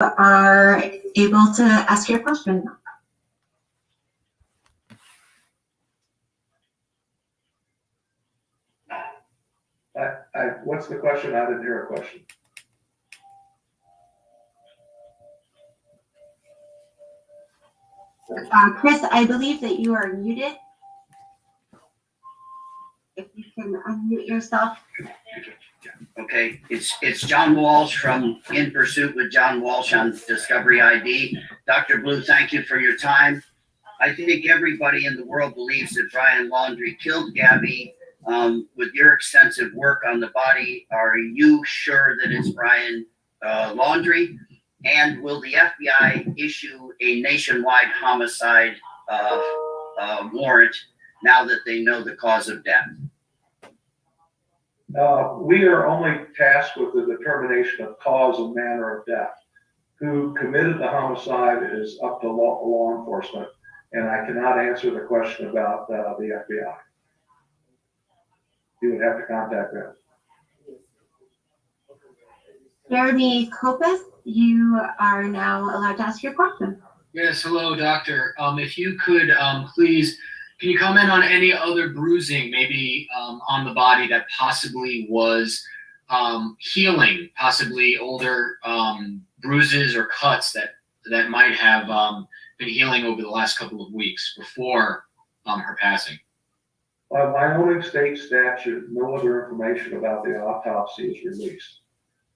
are able to ask your question. What's the question? I didn't hear a question. Chris, I believe that you are muted. If you can unmute yourself. Okay, it's John Walsh from In Pursuit with John Walsh on Discovery ID. Dr. Blue, thank you for your time. I think everybody in the world believes that Brian Laundrie killed Gabby. With your extensive work on the body, are you sure that it's Brian Laundrie? And will the FBI issue a nationwide homicide warrant now that they know the cause of death? We are only tasked with the determination of cause and manner of death. Who committed the homicide is up to law enforcement, and I cannot answer the question about the FBI. You would have to contact them. Jeremy Kopis, you are now allowed to ask your question. Yes, hello, doctor. If you could please, can you comment on any other bruising, maybe on the body that possibly was healing, possibly older bruises or cuts that might have been healing over the last couple of weeks before her passing? By Wyoming state statute, no other information about the autopsy is released,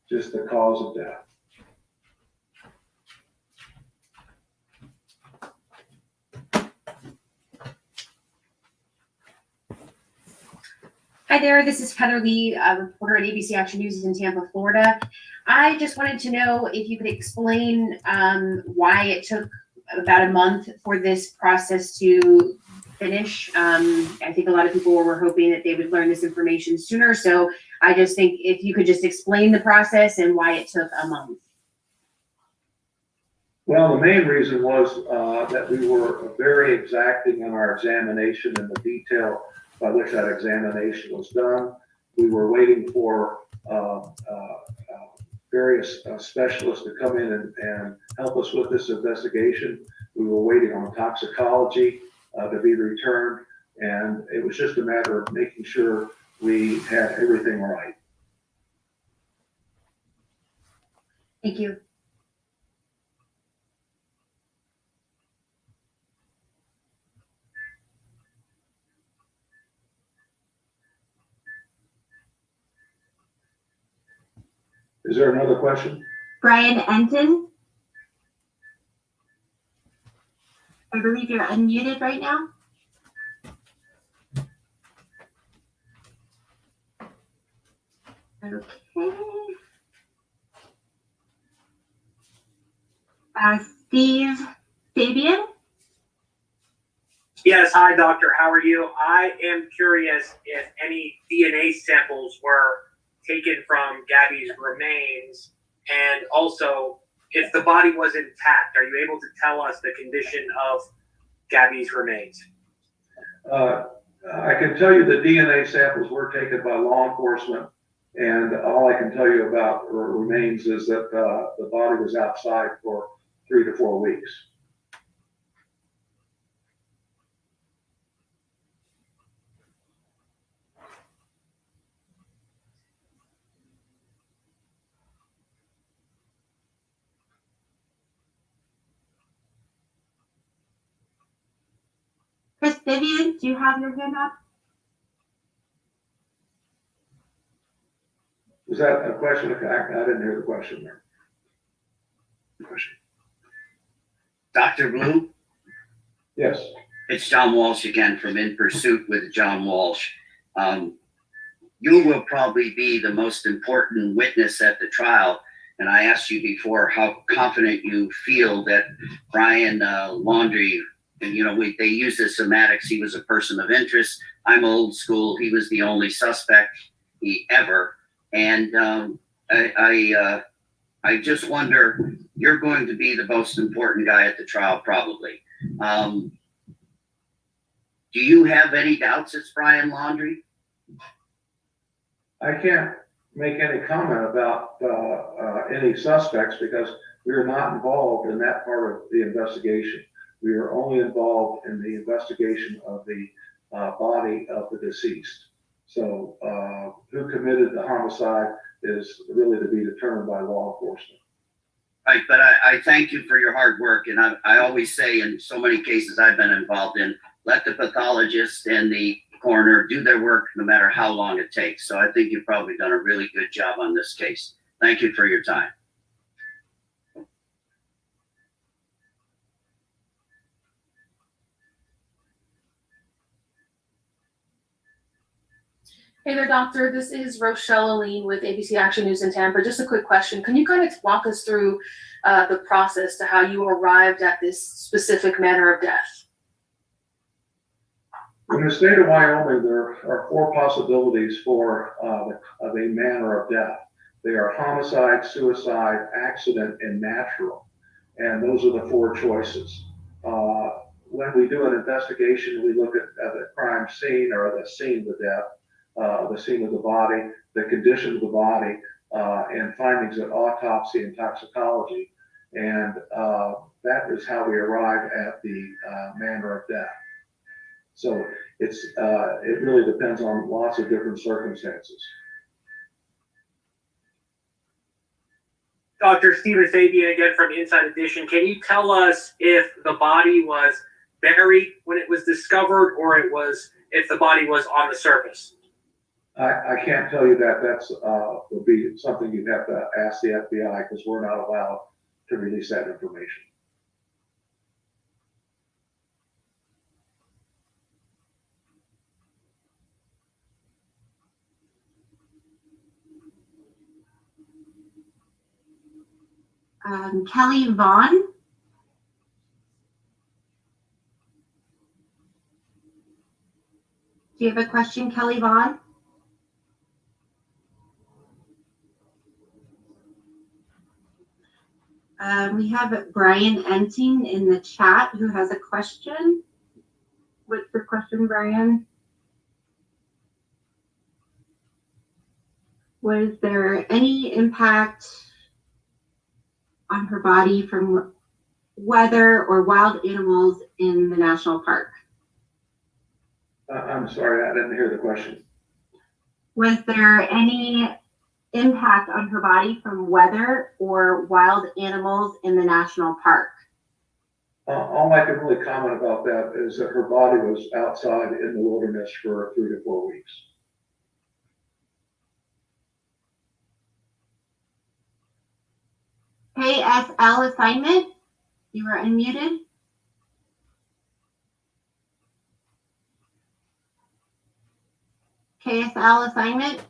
just the cause of death. Hi there, this is Heather Lee, a reporter at ABC Action News in Tampa, Florida. I just wanted to know if you could explain why it took about a month for this process to finish. I think a lot of people were hoping that they would learn this information sooner. So I just think if you could just explain the process and why it took a month. Well, the main reason was that we were very exacting in our examination and the detail by which that examination was done. We were waiting for various specialists to come in and help us with this investigation. We were waiting on toxicology to be returned, and it was just a matter of making sure we had everything right. Thank you. Is there another question? Brian Enton, I believe you're unmuted right now. Okay. Steve Fabian. Yes, hi doctor, how are you? I am curious if any DNA samples were taken from Gabby's remains, and also if the body was intact, are you able to tell us the condition of Gabby's remains? I can tell you the DNA samples were taken by law enforcement, and all I can tell you about her remains is that the body was outside for 3 to 4 weeks. Chris Vivian, do you have your hand up? Was that a question? I didn't hear the question there. Dr. Blue? Yes. It's John Walsh again from In Pursuit with John Walsh. You will probably be the most important witness at the trial. And I asked you before how confident you feel that Brian Laundrie, and they use the semantics, he was a person of interest. I'm old school. He was the only suspect ever. And I just wonder, you're going to be the most important guy at the trial, probably. Do you have any doubts it's Brian Laundrie? I can't make any comment about any suspects because We are not involved in that part of the investigation. We are only involved in the investigation of the body of the deceased. So who committed the homicide is really to be determined by law enforcement. Right, but I thank you for your hard work, and I always say in so many cases I've been involved in, let the pathologist and the coroner do their work no matter how long it takes. So I think you've probably done a really good job on this case. Thank you for your time. Hey there, doctor. This is Rochelle Aline with ABC Action News in Tampa. Just a quick question. Can you kind of walk us through the process to how you arrived at this specific manner of death? In the state of Wyoming, there are 4 possibilities for the manner of death. They are homicide, suicide, accident, and natural. And those are the 4 choices. When we do an investigation, we look at the crime scene or the scene of the death. The scene of the body, the condition of the body, and findings at autopsy and toxicology. And that is how we arrive at the manner of death. So it really depends on lots of different circumstances. Dr. Stephen Fabian again from Inside Edition. Can you tell us if the body was buried when it was discovered, or if the body was on the surface? I can't tell you that. That's would be something you'd have to ask the FBI, because we're not allowed to release that information. Kelly Vaughn. Do you have a question, Kelly Vaughn? We have Brian Enting in the chat who has a question. What's the question, Brian? Was there any impact on her body from weather or wild animals in the national park? I'm sorry, I didn't hear the question. Was there any impact on her body from weather or wild animals in the national park? All I can really comment about that is that her body was outside in the wilderness for 3 to 4 weeks. KSL assignment, you were unmuted. KSL assignment.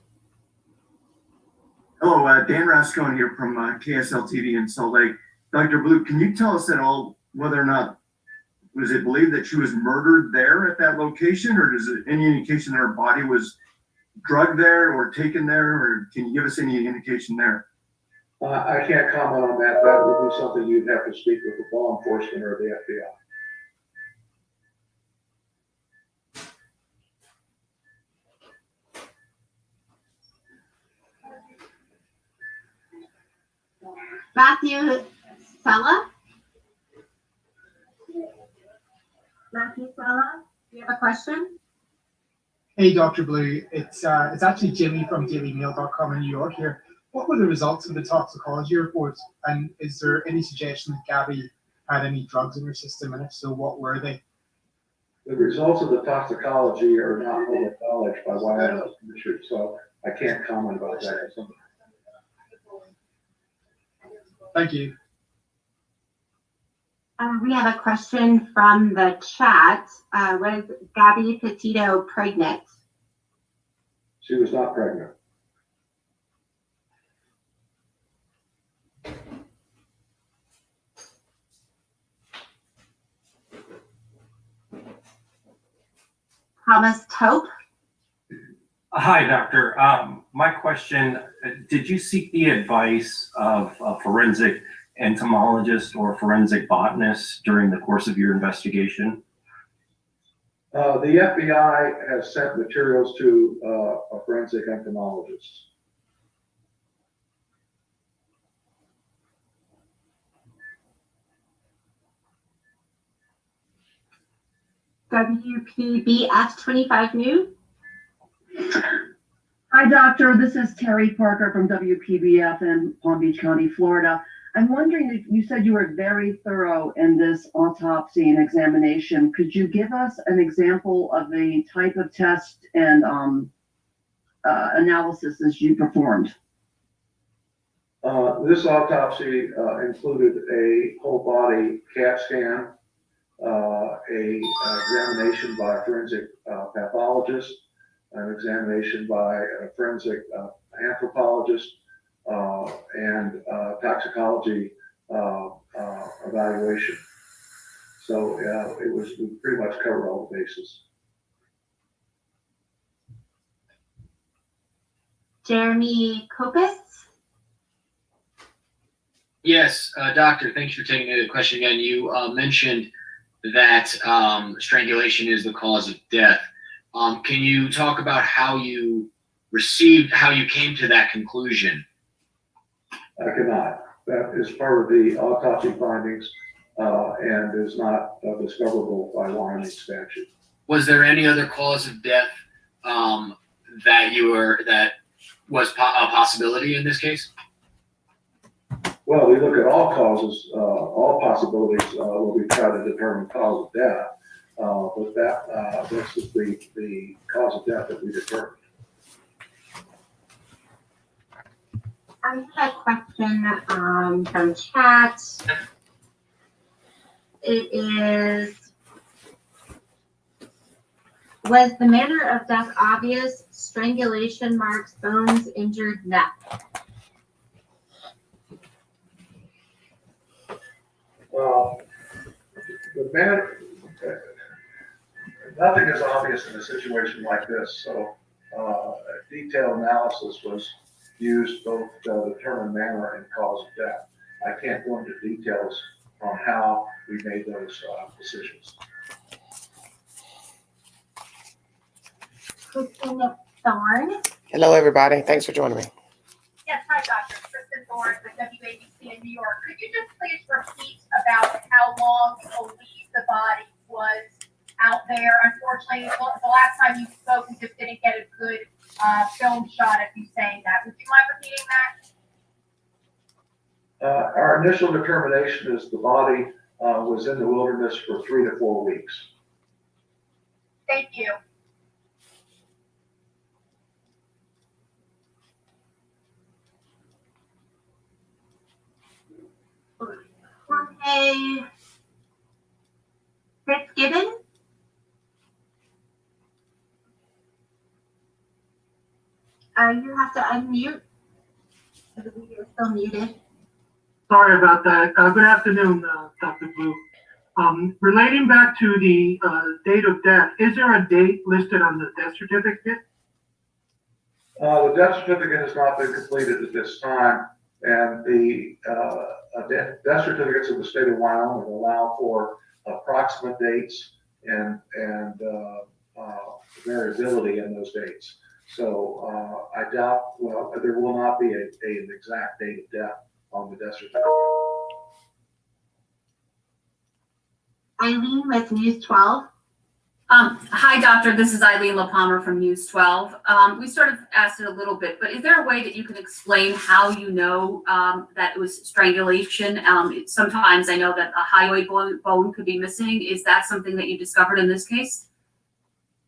Hello, Dan Rascone here from KSL TV in Salt Lake. Dr. Blue, can you tell us at all whether or not, was it believed that she was murdered there at that location, or is it any indication that her body was drugged there or taken there, or can you give us any indication there? I can't comment on that. That would be something you'd have to speak with the law enforcement or the FBI. Matthew Sella. Matthew Sella, do you have a question? Hey, Dr. Blue. It's actually Jimmy from dailymail.com in New York here. What were the results of the toxicology report? And is there any suggestion that Gabby had any drugs in her system? And if so, what were they? The results of the toxicology are not public knowledge by Wyoming Commission, so I can't comment about that. Thank you. We have a question from the chat. Was Gabby Petito pregnant? She was not pregnant. Thomas Tope. Hi, doctor. My question, did you seek the advice of a forensic entomologist or forensic botanist during the course of your investigation? The FBI has sent materials to a forensic entomologist. WPBF 25 New. Hi, doctor. This is Terry Parker from WPBF in Palm Beach County, Florida. I'm wondering if you said you were very thorough in this autopsy and examination. Could you give us an example of the type of test and analysis that you performed? This autopsy included a whole body CAT scan, examination by a forensic pathologist, an examination by a forensic anthropologist, and toxicology evaluation. So we pretty much covered all the bases. Jeremy Kopis. Yes, doctor, thanks for taking the question again. You mentioned that strangulation is the cause of death. Can you talk about how you came to that conclusion? I cannot. That is part of the autopsy findings and is not discoverable by Wyoming statute. Was there any other cause of death that was a possibility in this case? Well, we look at all causes, all possibilities when we try to determine cause of death, but this is the cause of death that we determined. I had a question from chat. It is, was the manner of death obvious? Strangulation marks, bones, injured neck. Well, nothing is obvious in a situation like this, so a detailed analysis was used both to determine manner and cause of death. I can't go into details on how we made those decisions. Kristen Thorne. Hello, everybody. Thanks for joining me. Yes, hi, Dr. Kristen Thorne with WABC in New York. Could you just please repeat about how long you believe the body was out there? Unfortunately, the last time you spoke, we just didn't get a good film shot of you saying that. Would you mind repeating that? Our initial determination is the body was in the wilderness for 3 to 4 weeks. Thank you. Jorge Fitzgibbon. You have to unmute. I believe you're still muted. Sorry about that. Good afternoon, Dr. Blue. Relating back to the date of death, is there a date listed on the death certificate? The death certificate has not been completed at this time, and the death certificates of the state of Wyoming allow for approximate dates and variability in those dates. So I doubt, well, there will not be an exact date of death on the death certificate. Eileen with News 12. Hi, doctor. This is Eileen LaPalmer from News 12. We sort of asked it a little bit, but is there a way that you can explain how you know that it was strangulation? Sometimes I know that a hyoid bone could be missing. Is that something that you discovered in this case?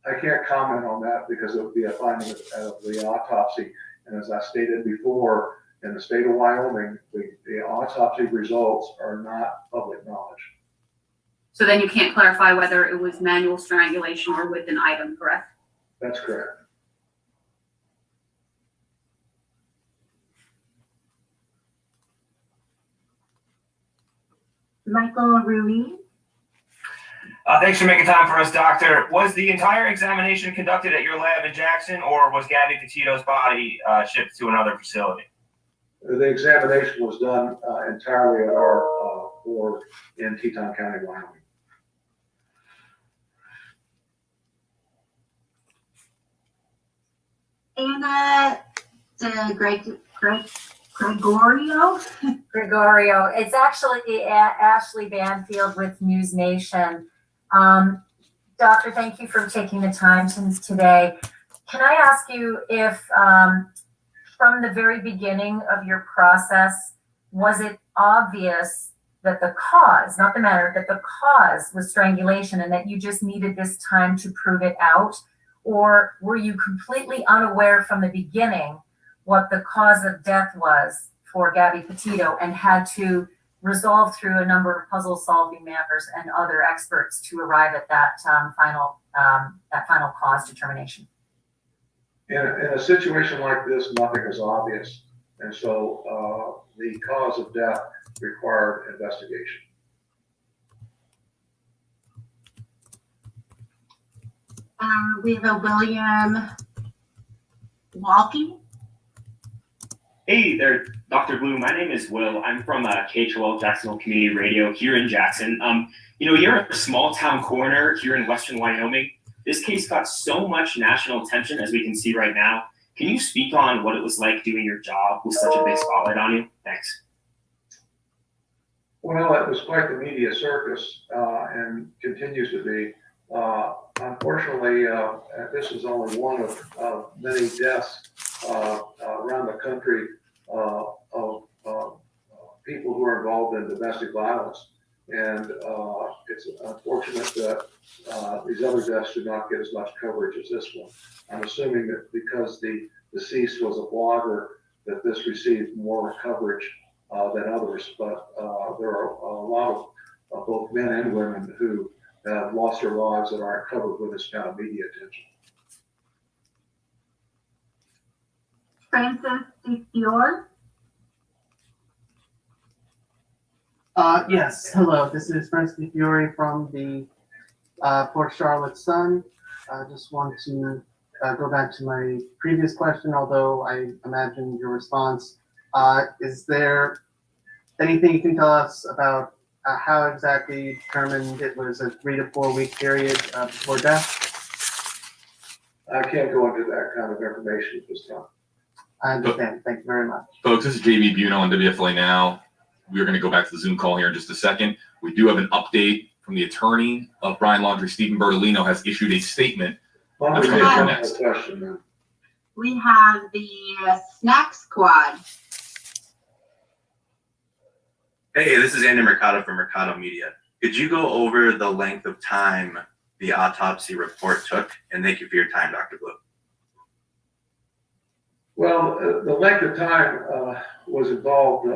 I can't comment on that because it would be a finding of the autopsy. And as I stated before, in the state of Wyoming, the autopsy results are not public knowledge. So then you can't clarify whether it was manual strangulation or with an item, correct? That's correct. Michael Ruiz. Thanks for making time for us, doctor. Was the entire examination conducted at your lab in Jackson, or was Gabby Petito'S body shipped to another facility? The examination was done entirely at our ward in Teton County, Wyoming. Anna Gregorio. Gregorio. It's actually Ashley Banfield with News Nation. Doctor, thank you for taking the time today. Can I ask you if, from the very beginning of your process, was it obvious that the cause, not the manner, that the cause was strangulation and that you just needed this time to prove it out? Or were you completely unaware from the beginning what the cause of death was for Gabby Petito and had to resolve through a number of puzzle solving matters and other experts to arrive at that final cause determination? In a situation like this, nothing is obvious. And so the cause of death required investigation. We have a William Walkie. Hey there, Dr. Blue. My name is Will. I'm from KHOL Jacksonville Community Radio here in Jackson. You're a small town coroner here in Western Wyoming. This case got so much national attention, as we can see right now. Can you speak on what it was like doing your job with such a big spotlight on you? Thanks. Well, it was quite the media circus and continues to be. Unfortunately, this is only one of many deaths around the country of people who are involved in domestic violence. And it's unfortunate that these other deaths do not get as much coverage as this one. I'm assuming that because the deceased was a blogger, that this received more coverage than others. But there are a lot of both men and women who have lost their lives that aren't covered with this kind of media attention. Francis DeFior. Yes, hello. This is Francis DeFiore from the Port Charlotte Sun. I just want to go back to my previous question, although I imagine your response. Is there anything you can tell us about how exactly you determined it was a 3 to 4 week period before death? I can't go into that kind of information at this time. I understand. Thank you very much. Folks, this is JB Buno on WFLA Now. We're going to go back to the Zoom call here in just a second. We do have an update from the attorney of Brian Laundrie. Stephen Bertolino has issued a statement. That's coming up next. We have the Snack Squad. Hey, this is Andy Mercado from Mercado Media. Could you go over the length of time the autopsy report took? And thank you for your time, Dr. Blue. Well, the length of time was involved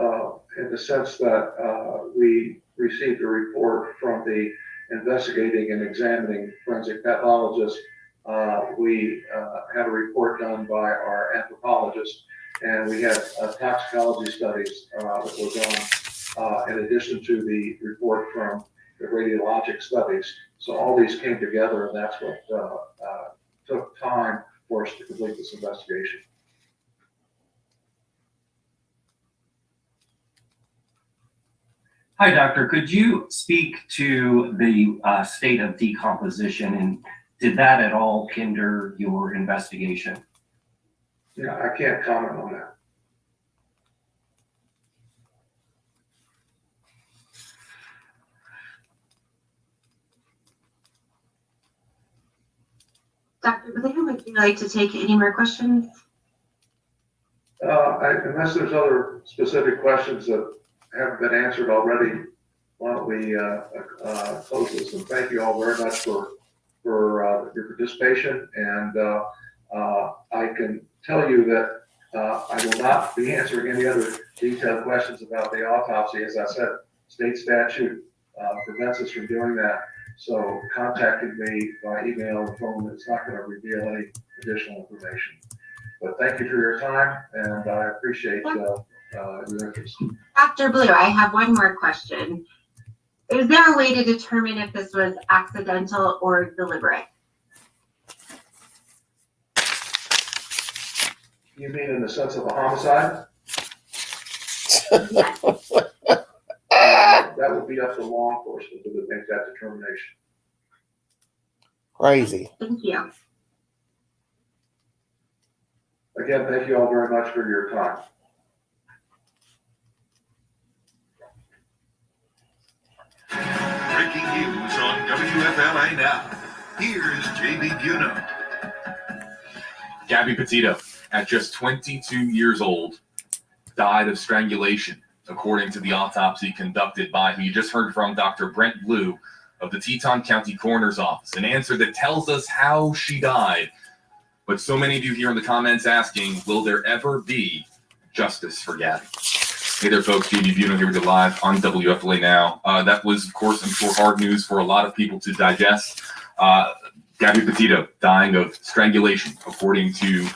in the sense that we received a report from the investigating and examining forensic pathologist. We had a report done by our anthropologist, and we had toxicology studies that were done in addition to the report from the radiologic studies. So all these came together, and that's what took time for us to complete this investigation. Hi, Doctor. Could you speak to the state of decomposition, and did that at all hinder your investigation? Yeah, I can't comment on that. Dr. Blue, would you like to take any more questions? Unless there's other specific questions that haven't been answered already, why don't we close this? And thank you all very much for your participation. And I can tell you that I will not be answering any other detailed questions about the autopsy. As I said, state statute prevents us from doing that. So contacting me by email and phone, it's not going to reveal any additional information. But thank you for your time, and I appreciate your interest. Dr. Blue, I have one more question. Is there a way to determine if this was accidental or deliberate? You mean in the sense of a homicide? That would be up to law enforcement to make that determination. Crazy. Thank you. Again, thank you all very much for your time. Breaking news on WFLA Now. Here's JB Buno. Gabby Petito, at just 22 years old, died of strangulation, according to the autopsy conducted by who you just heard from, Dr. Brent Blue of the Teton County Coroner's Office. An answer that tells us how she died. But so many of you here in the comments asking, will there ever be justice for Gabby? Hey there, folks. JB Buno here with you live on WFLA Now. That was, of course, I'm sure, hard news for a lot of people to digest. Gabby Petito dying of strangulation, according to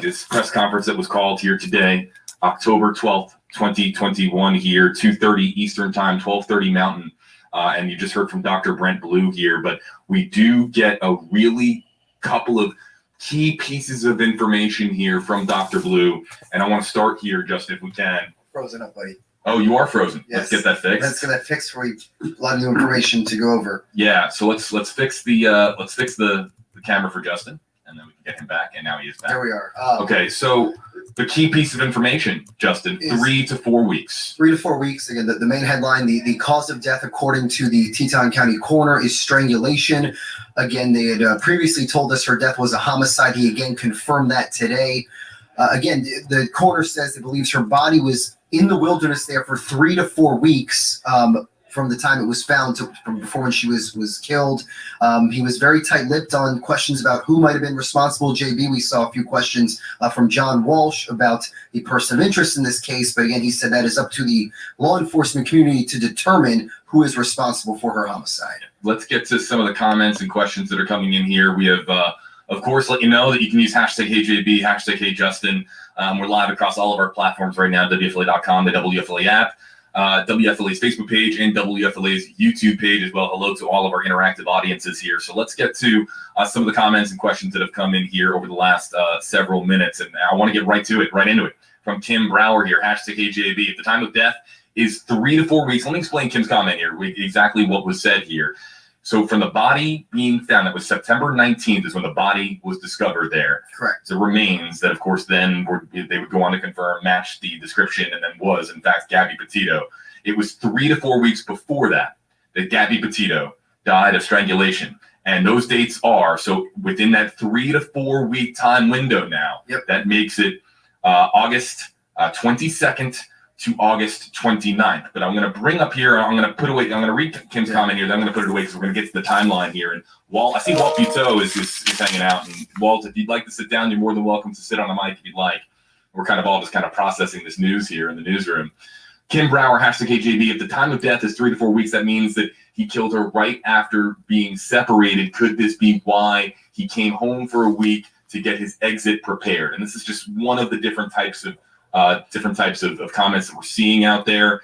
this press conference that was called here today, October 12th, 2021 here, 2:30 Eastern Time, 12:30 Mountain. And you just heard from Dr. Brent Blue here, but we do get a really couple of key pieces of information here from Dr. Blue. And I want to start here, Justin, if we can. Frozen up, buddy. Oh, you are frozen. Yes. Let's get that fixed. Let's get that fixed for you. A lot of new information to go over. Yeah, so let's fix the camera for Justin, and then we can get him back. And now he is back. There we are. Okay, so the key piece of information, Justin, 3 to 4 weeks. 3 to 4 weeks. Again, the main headline, the cause of death, according to the Teton County coroner, is strangulation. Again, they had previously told us her death was a homicide. He again confirmed that today. Again, the coroner says he believes her body was in the wilderness there for 3 to 4 weeks from the time it was found from before when she was killed. He was very tight-lipped on questions about who might have been responsible. JB, we saw a few questions from John Walsh about the person of interest in this case, but again, he said that is up to the law enforcement community to determine who is responsible for her homicide. Let's get to some of the comments and questions that are coming in here. We have, of course, let you know that you can use hashtag HeyJB, hashtag HeyJustin. We're live across all of our platforms right now, WFLA.com, the WFLA app, WFLA's Facebook page, and WFLA's YouTube page as well. Hello to all of our interactive audiences here. So let's get to some of the comments and questions that have come in here over the last several minutes. And I want to get right into it. From Kim Brower here, hashtag HeyJB. If the time of death is 3 to 4 weeks, let me explain Kim's comment here, exactly what was said here. So from the body being found, that was September 19th is when the body was discovered there. Correct. The remains that, of course, then they would go on to confirm, match the description, and then was, in fact, Gabby Petito. It was 3 to 4 weeks before that Gabby Petito died of strangulation. And those dates are, so within that 3 to 4 week time window now, that makes it August 22nd to August 29th. But I'm going to bring up here, I'm going to put away, I'm going to read Kim's comment here, then I'm going to put it away because we're going to get to the timeline here. And Walt, I see Walt Petito'S is hanging out. And Walt, if you'd like to sit down, you're more than welcome to sit on the mic if you'd like. We're kind of all just kind of processing this news here in the newsroom. Kim Brower, hashtag HJB. If the time of death is 3 to 4 weeks, that means that he killed her right after being separated. Could this be why he came home for a week to get his exit prepared? And this is just one of the different types of comments that we're seeing out there.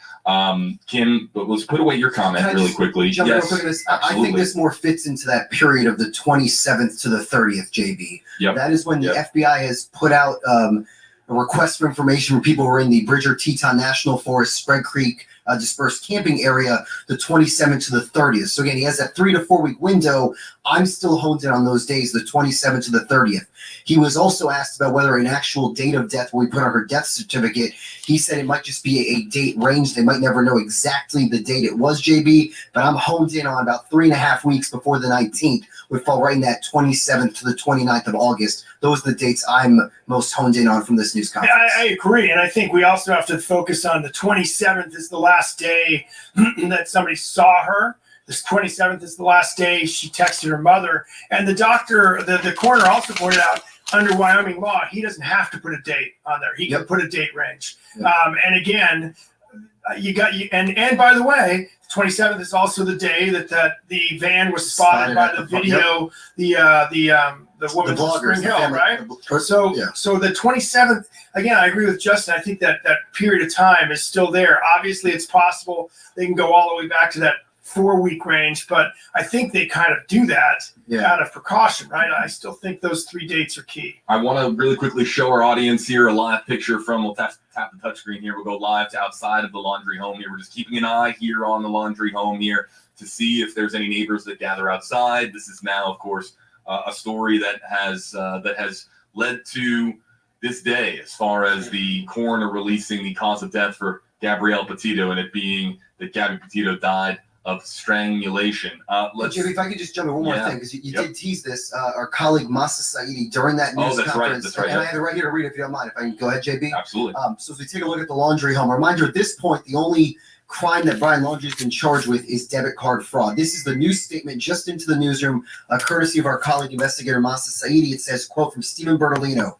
Kim, but let's put away your comment really quickly. Jump real quick on this? I think this more fits into that period of the 27th to the 30th, JB. Yep. That is when the FBI has put out a request for information from people who are in the Bridger Teton National Forest, Spread Creek dispersed camping area, the 27th to the 30th. So again, he has that 3 to 4 week window. I'm still honed in on those days, the 27th to the 30th. He was also asked about whether an actual date of death will be put on her death certificate. He said it might just be a date range. They might never know exactly the date it was, JB, but I'm honed in on about 3.5 weeks before the 19th would fall right in that 27th to the 29th of August. Those are the dates I'm most honed in on from this news conference. I agree. And I think we also have to focus on the 27th is the last day that somebody saw her. This 27th is the last day she texted her mother. And the doctor, the coroner also pointed out, under Wyoming law, he doesn't have to put a date on there. He can put a date range. And again, and by the way, 27th is also the day that the van was spotted by the video, the woman from Spring Hill, right? So the 27th, again, I agree with Justin. I think that period of time is still there. Obviously, it's possible they can go all the way back to that 4 week range, but I think they kind of do that out of precaution, right? I still think those 3 dates are key. I want to really quickly show our audience here a live picture from, we'll tap the touchscreen here. We'll go live to outside of the laundry home here. We're just keeping an eye here on the laundry home here to see if there's any neighbors that gather outside. This is now, of course, a story that has led to this day as far as the coroner releasing the cause of death for Gabrielle Petito, and it being that Gabby Petito died of strangulation. Jimmy, if I could just jump in one more Yeah. thing, because you did tease this. Our colleague Masa Saidi during that news that's right, conference, that's right, and I yeah. have it right here to read if you don't mind. If I can go ahead, JB. Absolutely. So as we take a look at the laundry home, reminder at this point, the only crime that Brian Laundrie has been charged with is debit card fraud. This is the news statement just into the newsroom, courtesy of our colleague investigator Masa Saidi. It says, quote, from Stephen Bertolino,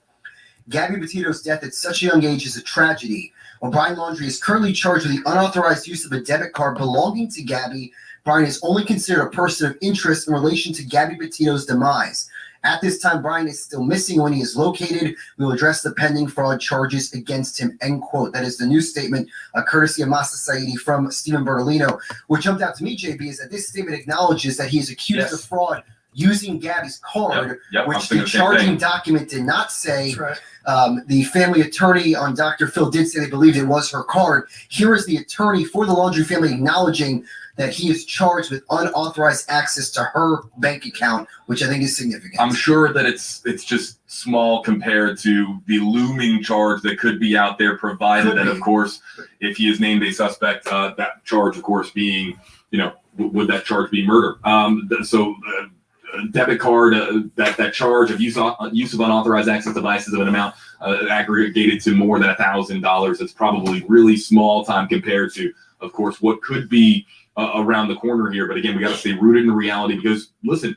Gabby Petito's death at such a young age is a tragedy. While Brian Laundrie is currently charged with the unauthorized use of a debit card belonging to Gabby, Brian is only considered a person of interest in relation to Gabby Petito's demise. At this time, Brian is still missing. When he is located, we will address the pending fraud charges against him, end quote. That is the news statement, courtesy of Masa Saidi from Stephen Bertolino. What jumped out to me, JB, is that this statement acknowledges that he is accused of fraud using Gabby's card, which the charging document did not say. That's right. The family attorney on Dr. Phil did say they believed it was her card. Here is the attorney for the Laundrie family acknowledging that he is charged with unauthorized access to her bank account, which I think is significant. I'm sure that it's just small compared to the looming charge that could be out there, provided that, of course, if he is named a suspect, that charge, of course, being, would that charge be murder? Debit card, that charge of use of unauthorized access devices of an amount aggregated to more than $1,000. It's probably really small time compared to, of course, what could be around the corner here. But again, we got to stay rooted in reality because listen,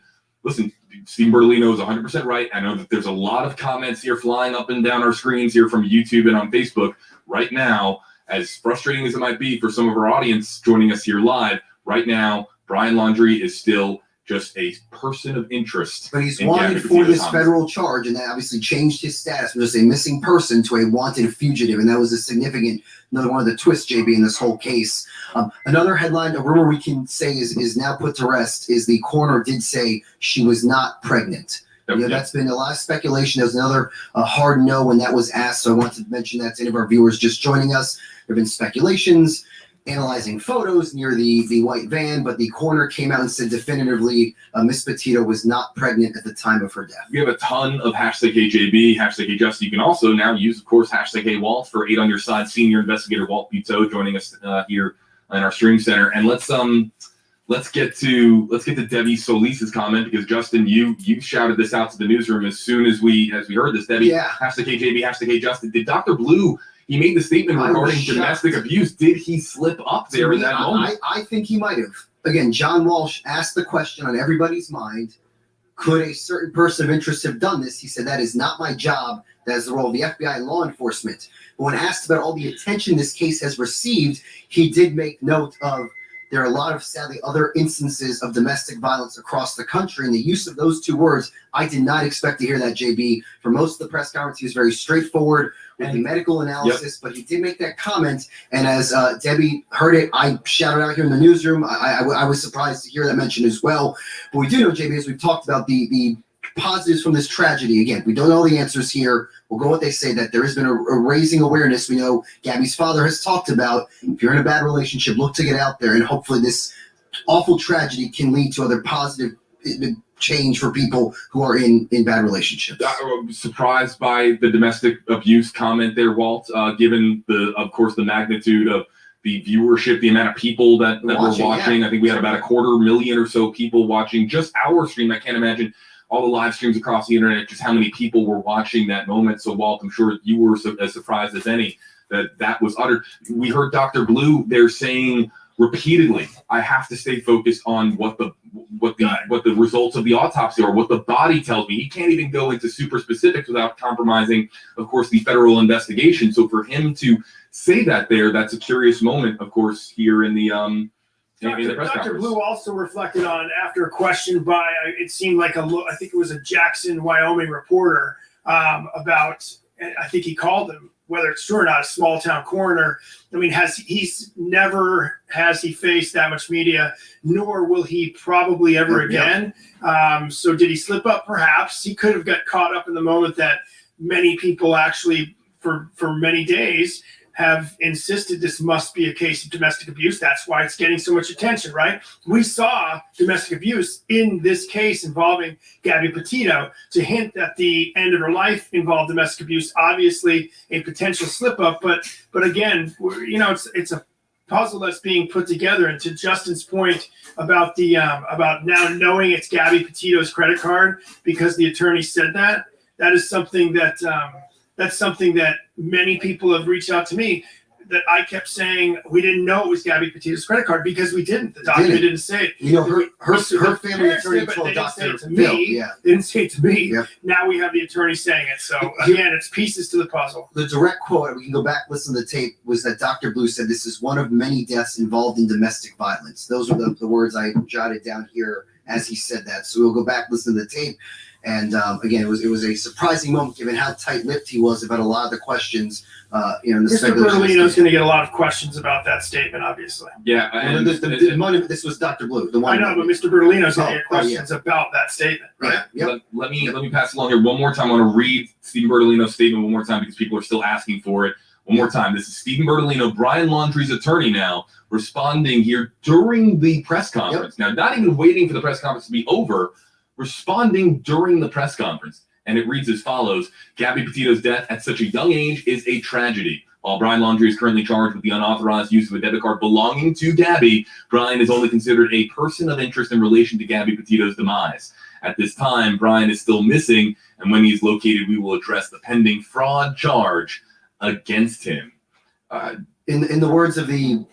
Steve Bertolino is 100% right. I know that there's a lot of comments here flying up and down our screens here from YouTube and on Facebook right now. As frustrating as it might be for some of our audience joining us here live right now, Brian Laundrie is still just a person of interest. But he's wanted for this federal charge, and that obviously changed his status from just a missing person to a wanted fugitive, and that was a significant, another one of the twists, JB, in this whole case. Another headline, a rumor we can say is now put to rest, is the coroner did say she was not pregnant. That's been a lot of speculation. There was another hard no when that was asked, so I wanted to mention that to any of our viewers just joining us. There have been speculations, analyzing photos near the white van, but the coroner came out and said definitively Miss Petito was not pregnant at the time of her death. We have a ton of #HJB, #HJust. You can also now use, of course, #HWalt for 8 on your side. Senior investigator Walt Petito joining us here in our stream center. And let's get to Debbie Solis's comment, because Justin, you shouted this out to the newsroom as soon as we heard this. Debbie, #HJB, #HJust. Did Dr. Blue? He made the statement regarding domestic abuse. Did he slip up there in that moment? I think he might have. Again, John Walsh asked the question on everybody's mind, could a certain person of interest have done this? He said, that is not my job. That is the role of the FBI and law enforcement. But when asked about all the attention this case has received, he did make note of there are a lot of, sadly, other instances of domestic violence across the country. And the use of those two words, I did not expect to hear that, JB. For most of the press conference, he was very straightforward with the medical analysis, but he did make that comment. And as Debbie heard it, I shouted out here in the newsroom. I was surprised to hear that mentioned as well. But we do know, JB, as we've talked about the positives from this tragedy. Again, we don't know the answers here. We'll go what they say, that there has been a raising awareness. We know Gabby's father has talked about, if you're in a bad relationship, look to get out there. And hopefully this awful tragedy can lead to other positive change for people who are in bad relationships. I'm surprised by the domestic abuse comment there, Walt, given of course, the magnitude of the viewership, the amount of people that were watching. I think we had about 250,000 or so people watching just our stream. I can't imagine all the live streams across the internet, just how many people were watching that moment. So, Walt, I'm sure you were as surprised as any that was uttered. We heard Dr. Blue there saying repeatedly, I have to stay focused on what the results of the autopsy or what the body tells me. He can't even go into super specifics without compromising, of course, the federal investigation. So for him to say that there, that's a curious moment, of course, here in the Dr. Blue also reflected on, after a question by, it seemed like I think it was a Jackson, Wyoming reporter, about, I think he called him, whether it's true or not, a small town coroner. I mean, never has he faced that much media, nor will he probably ever again. So did he slip up? Perhaps. He could have got caught up in the moment that many people actually, for many days, have insisted this must be a case of domestic abuse. That's why it's getting so much attention, right? We saw domestic abuse in this case involving Gabby Petito. To hint that the end of her life involved domestic abuse, obviously a potential slip up, but again, it's a puzzle that's being put together. And to Justin's point about the about now knowing it's Gabby Petito's credit card because the attorney said that, that is something that that's something that many people have reached out to me, that I kept saying we didn't know it was Gabby Petito's credit card because we didn't. The document didn't say it. You know, her family parents attorney did, but told they didn't say Dr. it to Phil. me. Yeah. They didn't say it to me. Yep. Now we have the attorney saying it. So again, it's pieces to the puzzle. The direct quote, we can go back, listen to the tape, was that Dr. Blue said this is one of many deaths involved in domestic violence. Those are the words I jotted down here as he said that. So we'll go back, listen to the tape. And again, it was a surprising moment given how tight-lipped he was about a lot of the questions. In the Mr. Bertolino's going to get a lot of questions about that statement, obviously. Yeah, and this was Dr. Blue. The one I know, but Mr. Bertolino's going to get questions about that statement, right? Yeah. Let me pass along here one more time. I want to read Stephen Bertolino's statement one more time because people are still asking for it. One more time. This is Stephen Bertolino, Brian Laundrie's attorney now, responding here during the press conference. Now, not even waiting for the press conference to be over, responding during the press conference. And it reads as follows: Gabby Petito's death at such a young age is a tragedy. While Brian Laundrie is currently charged with the unauthorized use of a debit card belonging to Gabby, Brian is only considered a person of interest in relation to Gabby Petito's demise. At this time, Brian is still missing, and when he is located, we will address the pending fraud charge against him. In the words of the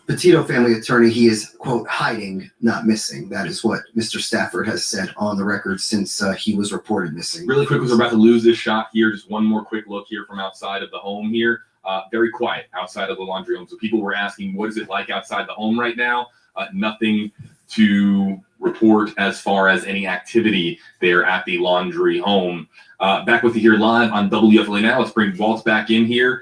Petito family attorney, he is, quote, hiding, not missing. That is what Mr. Stafford has said on the record since he was reported missing. Really quick, because we're about to lose this shot here. Just one more quick look here from outside of the home here. Very quiet outside of the laundry home. So people were asking, what is it like outside the home right now? Nothing to report as far as any activity there at the laundry home. Back with you here live on WFLA Now. Let's bring Walt back in here.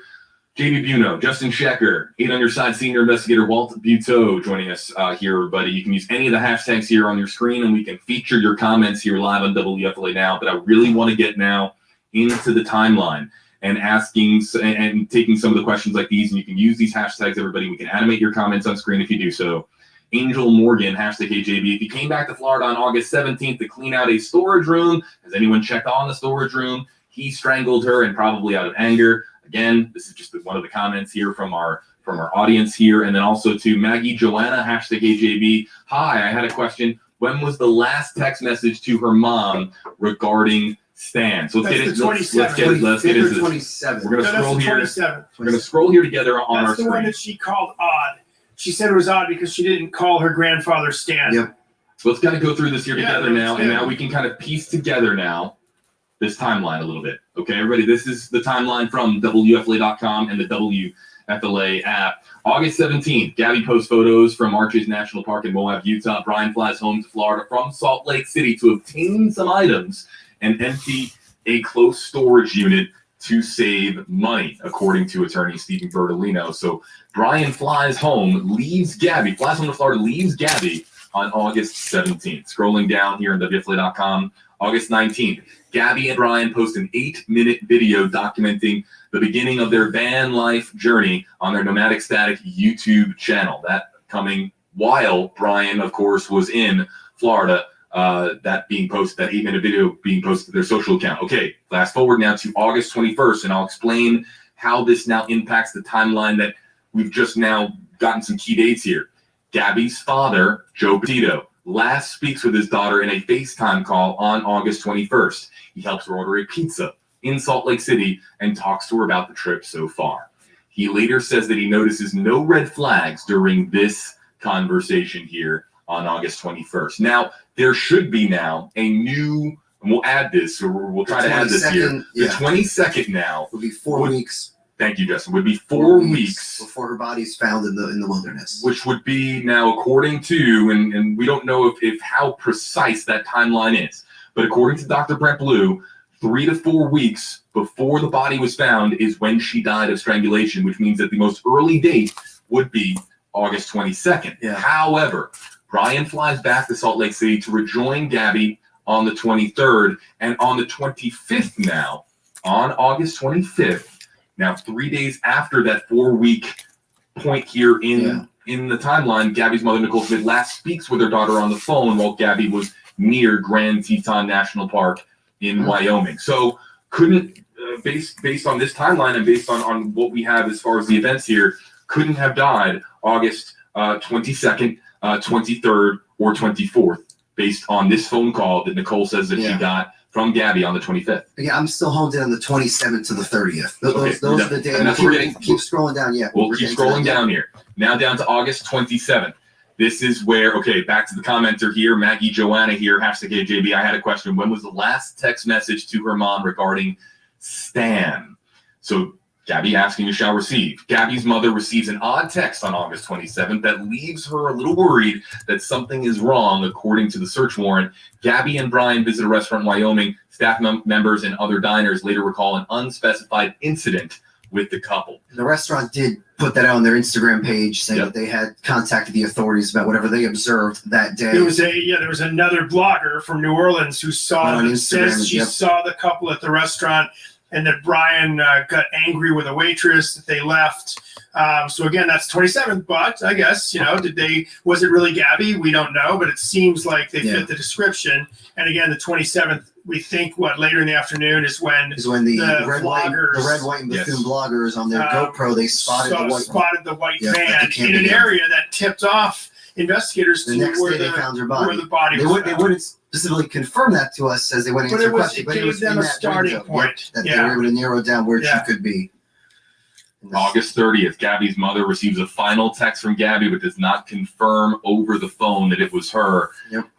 JB Buno, Justin Schecker, 8 on your side, senior investigator Walt Buteau joining us here, everybody. You can use any of the hashtags here on your screen, and we can feature your comments here live on WFLA Now. But I really want to get now into the timeline and asking and taking some of the questions like these, and you can use these hashtags, everybody. We can animate your comments on screen if you do so. Angel Morgan, hashtag HJB. If you came back to Florida on August 17th to clean out a storage room, has anyone checked on the storage room? He strangled her, and probably out of anger. Again, this is just one of the comments here from our audience here. And then also to Maggie Joanna, hashtag HJB. Hi, I had a question. When was the last text message to her mom regarding Stan? So let's get into this. We're going to scroll here. We're going to scroll here together on our screen. That's the one that she called odd. She said it was odd because she didn't call her grandfather Stan. Yep. So let's kind of go through this here together now. And now we can kind of piece together now this timeline a little bit. Okay, everybody, this is the timeline from WFLA.com and the WFLA app. August 17th, Gabby posts photos from Arches National Park in Moab, Utah. Brian flies home to Florida from Salt Lake City to obtain some items and empty a close storage unit to save money, according to attorney Stephen Bertolino. So Brian flies home to Florida, leaves Gabby on August 17th. Scrolling down here on WFLA.com, August 19th, Gabby and Brian post an 8-minute video documenting the beginning of their van life journey on their Nomadic Static YouTube channel. That coming while Brian, of course, was in Florida. That 8-minute video being posted to their social account. Okay, fast forward now to August 21st, and I'll explain how this now impacts the timeline that we've just now gotten some key dates here. Gabby's father, Joe Petito, last speaks with his daughter in a FaceTime call on August 21st. He helps her order a pizza in Salt Lake City and talks to her about the trip so far. He later says that he notices no red flags during this conversation here on August 21st. Now, there should be now a new, and we'll add this, or we'll try to add this here. The 22nd now would be 4 weeks. Thank you, Justin. Would be 4 weeks before her body is found in the wilderness. Which would be now, according to, and we don't know if how precise that timeline is, but according to Dr. Brent Blue, 3 to 4 weeks before the body was found is when she died of strangulation, which means that the most early date would be August 22nd. Yeah. However, Brian flies back to Salt Lake City to rejoin Gabby on the 23rd, and on the 25th now, on August 25th, now 3 days after that 4-week point here in the timeline, Gabby's mother, Nicole Smith, last speaks with her daughter on the phone while Gabby was near Grand Teton National Park in Wyoming. So based on this timeline and based on what we have as far as the events here, couldn't have died August 22nd, 23rd, or 24th, based on this phone call that Nicole says that she got from Gabby on the 25th. Yeah, I'm still honed in on the 27th to the 30th. Those are the days. And that's what we're getting. Keep scrolling down. Yeah, we'll keep scrolling down here. Now down to August 27th. This is where, okay, back to the commenter here, Maggie Joanna here, #KJB. I had a question. When was the last text message to her mom regarding Stan? So Gabby asking you shall receive. Gabby's mother receives an odd text on August 27th that leaves her a little worried that something is wrong, according to the search warrant. Gabby and Brian visit a restaurant in Wyoming. Staff members and other diners later recall an unspecified incident with the couple. The restaurant did put that out on their Instagram page, saying that they had contacted the authorities about whatever they observed that day. There was another blogger from New Orleans who saw on that Instagram, says she saw the couple at the restaurant, and that Brian got angry with a waitress that they left. So again, that's 27th, but I guess, was it really Gabby? We don't know, but it seems like they fit the description. And again, the 27th, we think later in the afternoon is when the red, vloggers, white, and Bethune bloggers on their GoPro, they spotted the white van in an area that tipped off investigators the to next where day they found her body. where the body they was wouldn't, they wouldn't specifically confirm that to us as they went But into it was- question, it but it gave was them in a that starting window, point. that they Yeah. were able to narrow down where she could be. August 30th, Gabby's mother receives a final text from Gabby, but does not confirm over the phone that it was her.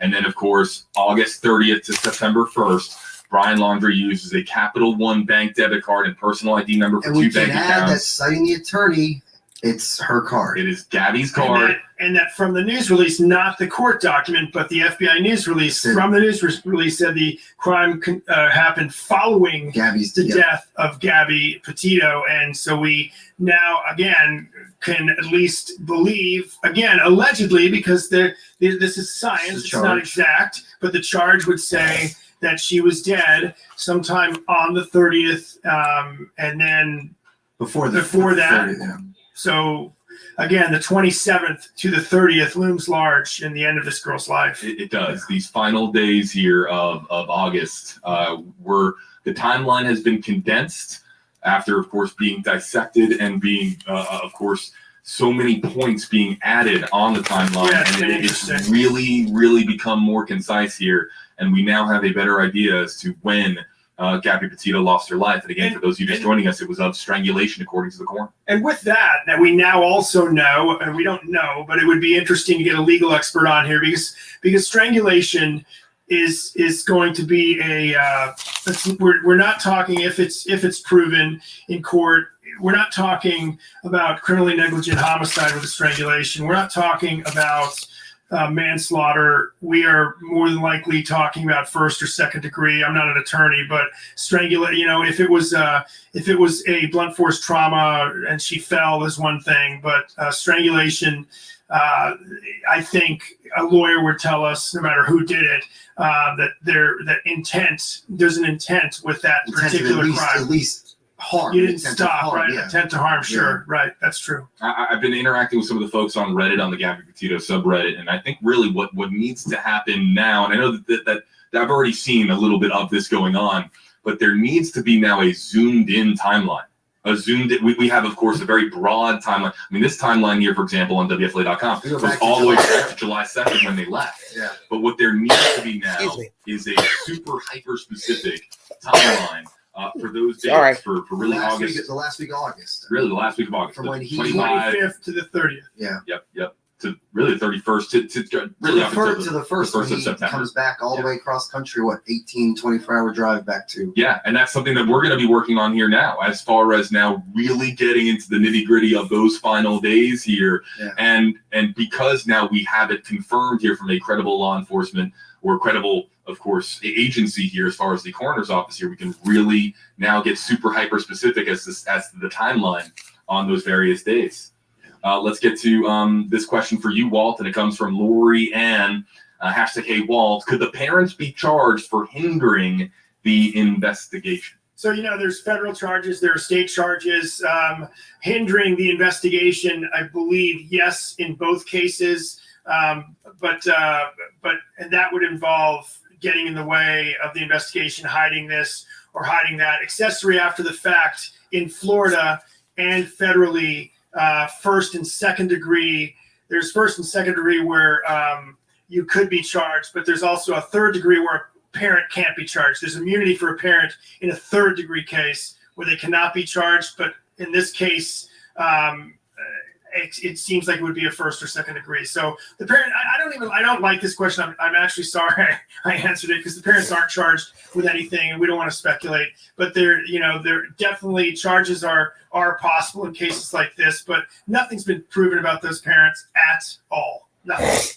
And then, of course, August 30th to September 1st, Brian Laundrie uses a Capital One bank debit card and personal ID number for And we two can bank add that, accounts. citing the attorney, it's her card. It is Gabby's card. And that from the news release, not the court document, but the FBI news release from the news release said the crime happened following the death of Gabby Petito. And so we now, again, can at least believe, again, allegedly, because this is science, it's not exact, but the charge would say that she was dead sometime on the 30th, and then before that. 30th, So again, the 27th to the 30th looms large in the end of this girl's life. It does. These final days here of August, the timeline has been condensed after, of course, being dissected and being, of course, so many points being added on the timeline. Yeah, and it's really, really become more concise here. And we now have a better idea as to when Gabby Petito lost her life. And again, for those of you just joining us, it was of strangulation, according to the coroner. And with that we now also know, and we don't know, but it would be interesting to get a legal expert on here because strangulation is going to be we're not talking if it's proven in court. We're not talking about criminally negligent homicide with a strangulation. We're not talking about manslaughter. We are more than likely talking about first or second degree. I'm not an attorney, but if it was a blunt force trauma and she fell is one thing, but strangulation, I think a lawyer would tell us, no matter who did it, that there's an intent with that particular crime. At least harm. You didn't stop, right? Intent to harm, sure, right? That's true. I've been interacting with some of the folks on Reddit, on the Gabby Petito subreddit, and I think really what needs to happen now, and I know that I've already seen a little bit of this going on, but there needs to be now a zoomed-in timeline. We have, of course, a very broad timeline. I mean, this timeline here, for example, on WFLA.com goes all the way back to July 2nd when they left. Yeah. But what there needs to be now is a super hyper-specific timeline for those days, for really August. The last week of August. Really, the last week of August. From when he 25th to the 30th. Yeah. Yep. To really the 31st to really up until to the first of when he September. comes back all the way across country, 24-hour drive back to. Yeah, and that's something that we're going to be working on here now, as far as now really getting into the nitty gritty of those final days here. Yeah. And because now we have it confirmed here from a credible law enforcement or credible, of course, agency here, as far as the coroner's office here, we can really now get super hyper specific as to the timeline on those various days. Let's get to this question for you, Walt, and it comes from Lori Ann, #Hey Walt. Could the parents be charged for hindering the investigation? So, there's federal charges, there are state charges. Hindering the investigation, I believe, yes, in both cases. But that would involve getting in the way of the investigation, hiding this or hiding that. Accessory after the fact in Florida and federally, first and second degree. There's first and second degree where you could be charged, but there's also a third degree where a parent can't be charged. There's immunity for a parent in a third degree case where they cannot be charged, but in this case, it seems like it would be a first or second degree. So the parent, I don't like this question. I'm actually sorry I answered it because the parents aren't charged with anything and we don't want to speculate, but there definitely charges are possible in cases like this, but nothing's been proven about those parents at all. Nothing.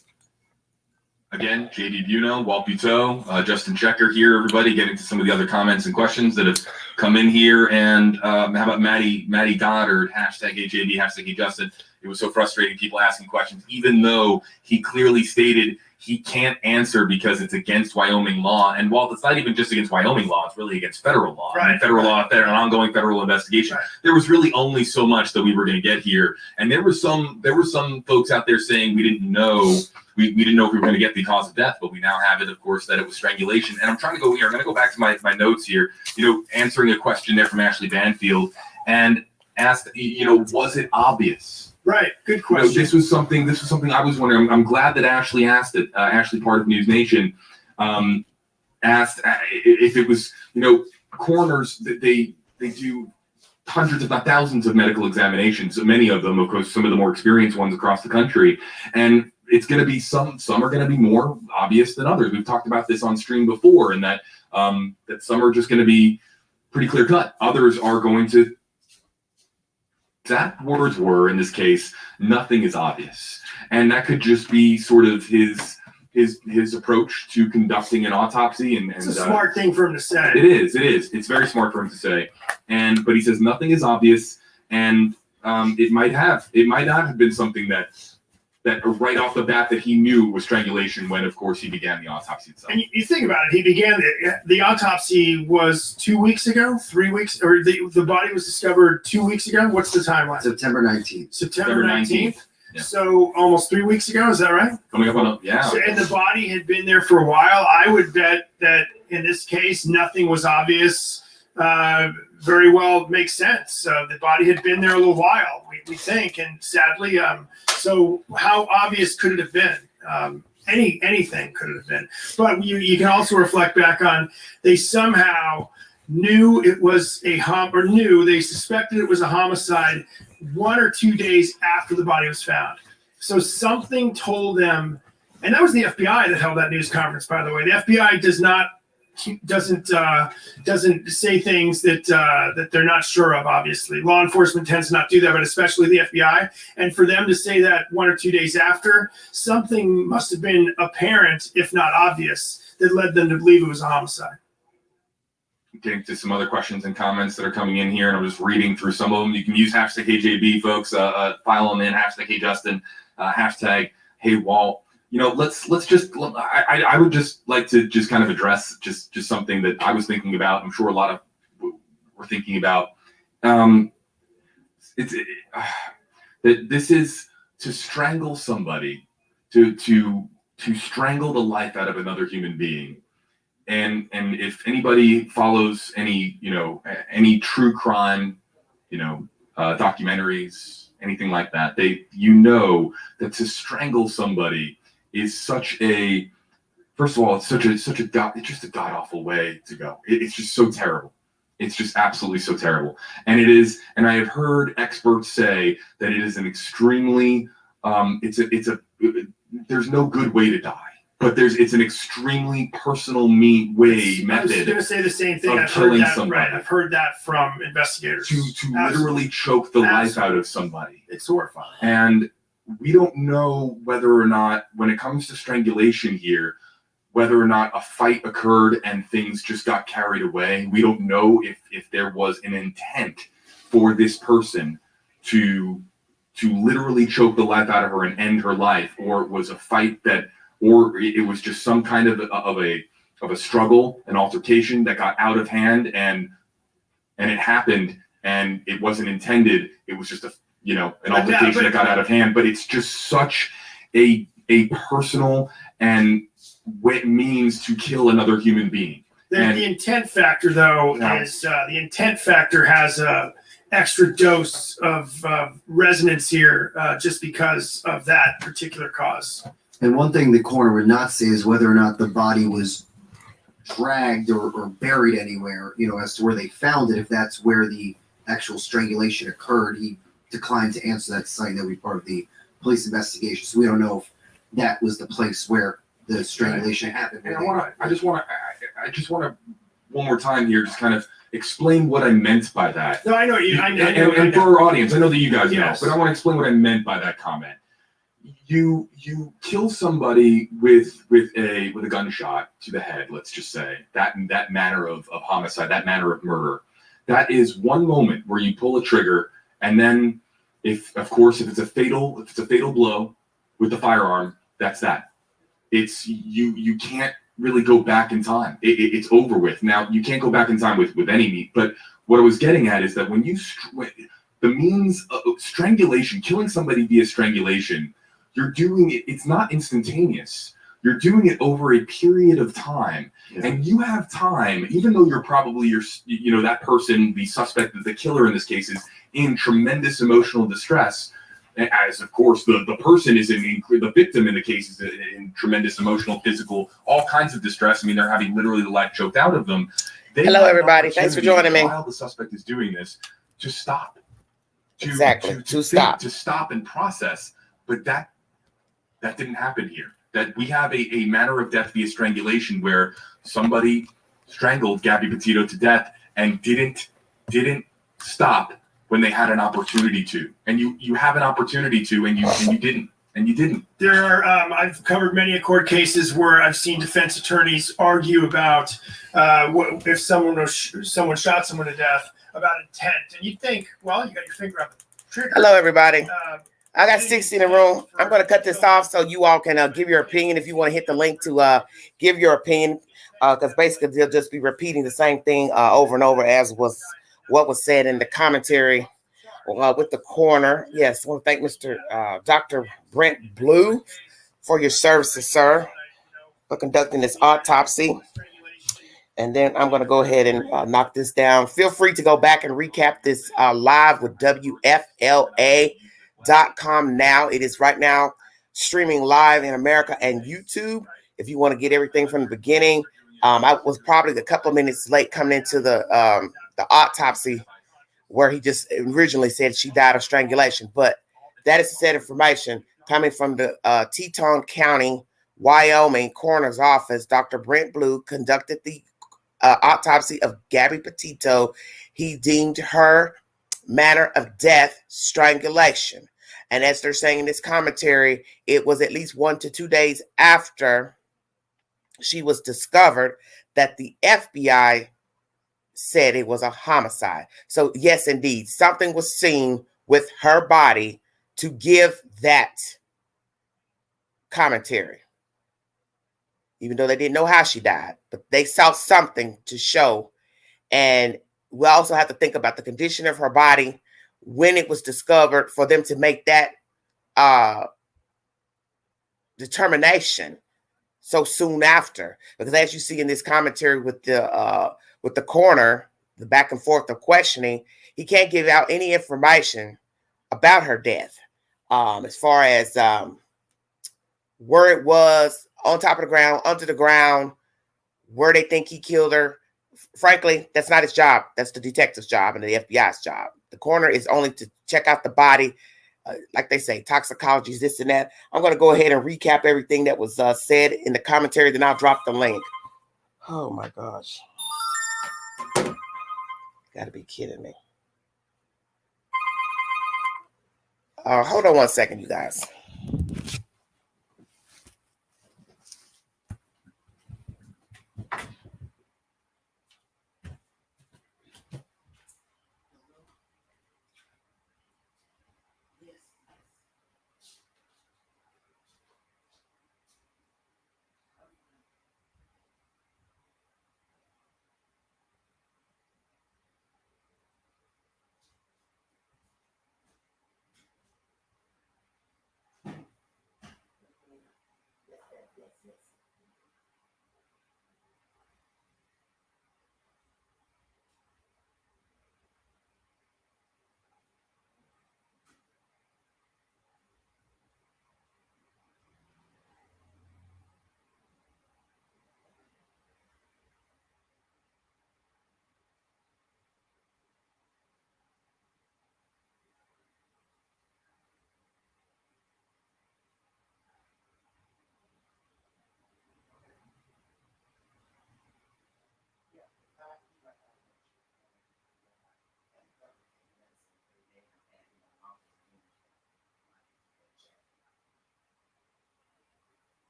Again, JD Buno, Walt Buteau, Justin Checker here, everybody, getting to some of the other comments and questions that have come in here. And how about Maddie Goddard, #AJB, #Justin. It was so frustrating, people asking questions, even though he clearly stated he can't answer because it's against Wyoming law. And Walt, it's not even just against Wyoming law, it's really against federal law. Right. I mean, federal law, an ongoing federal investigation. Right. There was really only so much that we were going to get here. And there were some folks out there saying we didn't know. We didn't know if we were going to get the cause of death, but we now have it, of course, that it was strangulation. And I'm trying to go here. I'm going to go back to my notes here, answering a question there from Ashley Banfield and asked, was it obvious? Right. Good question. This was something I was wondering. I'm glad that Ashley asked it. Ashley, part of News Nation, asked if it was, coroners, that they do hundreds, if not thousands, of medical examinations. Many of them, of course, some of the more experienced ones across the country. And it's going to be some are going to be more obvious than others. We've talked about this on stream before, and that some are just going to be pretty clear cut. Others are going to. Exact words were in this case, nothing is obvious, and that could just be sort of his approach to conducting an autopsy. And it's a smart thing for him to say. It is. It's very smart for him to say, but he says nothing is obvious, and it might not have been something that right off the bat that he knew was strangulation when, of course, he began the autopsy itself. And you think about it, he began the autopsy was 2 weeks ago, 3 weeks, or the body was discovered 2 weeks ago. What's the timeline? September 19th. September 19th. Yeah. So almost 3 weeks ago, is that right? Coming up on And the body had been there for a while. I would bet that in this case, nothing was obvious. Very well makes sense. The body had been there a little while, we think, and sadly, so how obvious could it have been? Anything could it have been. But you can also reflect back on, they somehow knew it was they suspected it was a homicide 1 or 2 days after the body was found. So something told them, and that was the FBI that held that news conference, by the way. The FBI doesn't say things that they're not sure of. Obviously, law enforcement tends to not do that, but especially the FBI. And for them to say that 1 or 2 days after, something must have been apparent, if not obvious, that led them to believe it was a homicide. Getting to some other questions and comments that are coming in here, and I'm just reading through some of them. You can use #KJB, folks. File them in, #KJustin, #HeyWalt. Let's just. I would just like to just kind of address just something that I was thinking about. I'm sure a lot of were thinking about. That this is to strangle somebody, to strangle the life out of another human being. And if anybody follows any true crime, documentaries, anything like that, that to strangle somebody is first of all, it's just a god awful way to go. It's just so terrible. It's just absolutely so terrible. And I have heard experts say that it is an extremely, there's no good way to die. But it's an extremely personal, method. I was going to say the same thing. I've heard that. Somebody. Right, I've heard that from investigators. To literally choke the life out of somebody. It's horrifying. And we don't know whether or not, when it comes to strangulation here, whether or not a fight occurred and things just got carried away. We don't know if there was an intent for this person to literally choke the life out of her and end her life, or it was a fight or it was just some kind of a struggle, an altercation that got out of hand, and it happened, and it wasn't intended. It was just an altercation that got out of hand. But it's just such a personal and means to kill another human being. The intent factor, though, is the intent factor has extra dose of resonance here just because of that particular cause. And one thing the coroner would not say is whether or not the body was dragged or buried anywhere, as to where they found it, if that's where the actual strangulation occurred. He declined to answer that, saying that would be part of the police investigation. So we don't know if that was the place where the strangulation happened. And I just want to one more time here, just kind of explain what I meant by that. No, I know you. And for our audience, I know that you guys Yes. know, but I want to explain what I meant by that comment. You kill somebody with a gunshot to the head, let's just say, that manner of homicide, that manner of murder. That is one moment where you pull a trigger, and then if it's a fatal blow with the firearm, that's that. It's you can't really go back in time. It's over with. Now, you can't go back in time with any meat, but what I was getting at is that when the means of strangulation, killing somebody via strangulation, you're doing it, it's not instantaneous. You're doing it over a period of time. Yeah. And you have time, even though you're probably, that person, the suspect, the killer in this case, is in tremendous emotional distress. As of course the person is the victim in the case is in tremendous emotional, physical, all kinds of distress. I mean, they're having literally the life choked out of them. Hello, everybody. Thanks for joining me. While the suspect is doing this, to stop. To stop and process. But that didn't happen here. That we have a manner of death via strangulation where somebody strangled Gabby Petito to death and didn't stop when they had an opportunity to. And you have an opportunity to, and you didn't. There are, I've covered many court cases where I've seen defense attorneys argue about what if someone shot someone to death, about intent. And you think, well, you got your finger on the trigger. Hello, everybody. I got 60 in the room. I'm going to cut this off so you all can give your opinion. If you want to hit the link to give your opinion, because basically they'll just be repeating the same thing over and over as was what was said in the commentary with the coroner. Yes, I want to thank Mr. Dr. Brent Blue for your services, sir, for conducting this autopsy. And then I'm going to go ahead and knock this down. Feel free to go back and recap this live with WFLA.com now. It is right now streaming live in America and YouTube. If you want to get everything from the beginning, I was probably a couple of minutes late coming into the autopsy where he just originally said she died of strangulation. But that is the said information coming from the Teton County, Wyoming coroner's office. Dr. Brent Blue conducted the autopsy of Gabby Petito. He deemed her manner of death strangulation. And as they're saying in this commentary, it was at least 1 to 2 days after she was discovered that the FBI said it was a homicide. So yes, indeed, something was seen with her body to give that commentary. Even though they didn't know how she died, but they saw something to show. And we also have to think about the condition of her body when it was discovered for them to make that determination so soon after. Because as you see in this commentary with the coroner, the back and forth of questioning, he can't give out any information about her death, as far as where it was, on top of the ground, under the ground, where they think he killed her. Frankly, that's not his job. That's the detective's job and the FBI's job. The coroner is only to check out the body. Like they say, toxicology is this and that. I'm going to go ahead and recap everything that was said in the commentary. Then I'll drop the link. Oh, my gosh. Got to be kidding me. Hold on one second, you guys.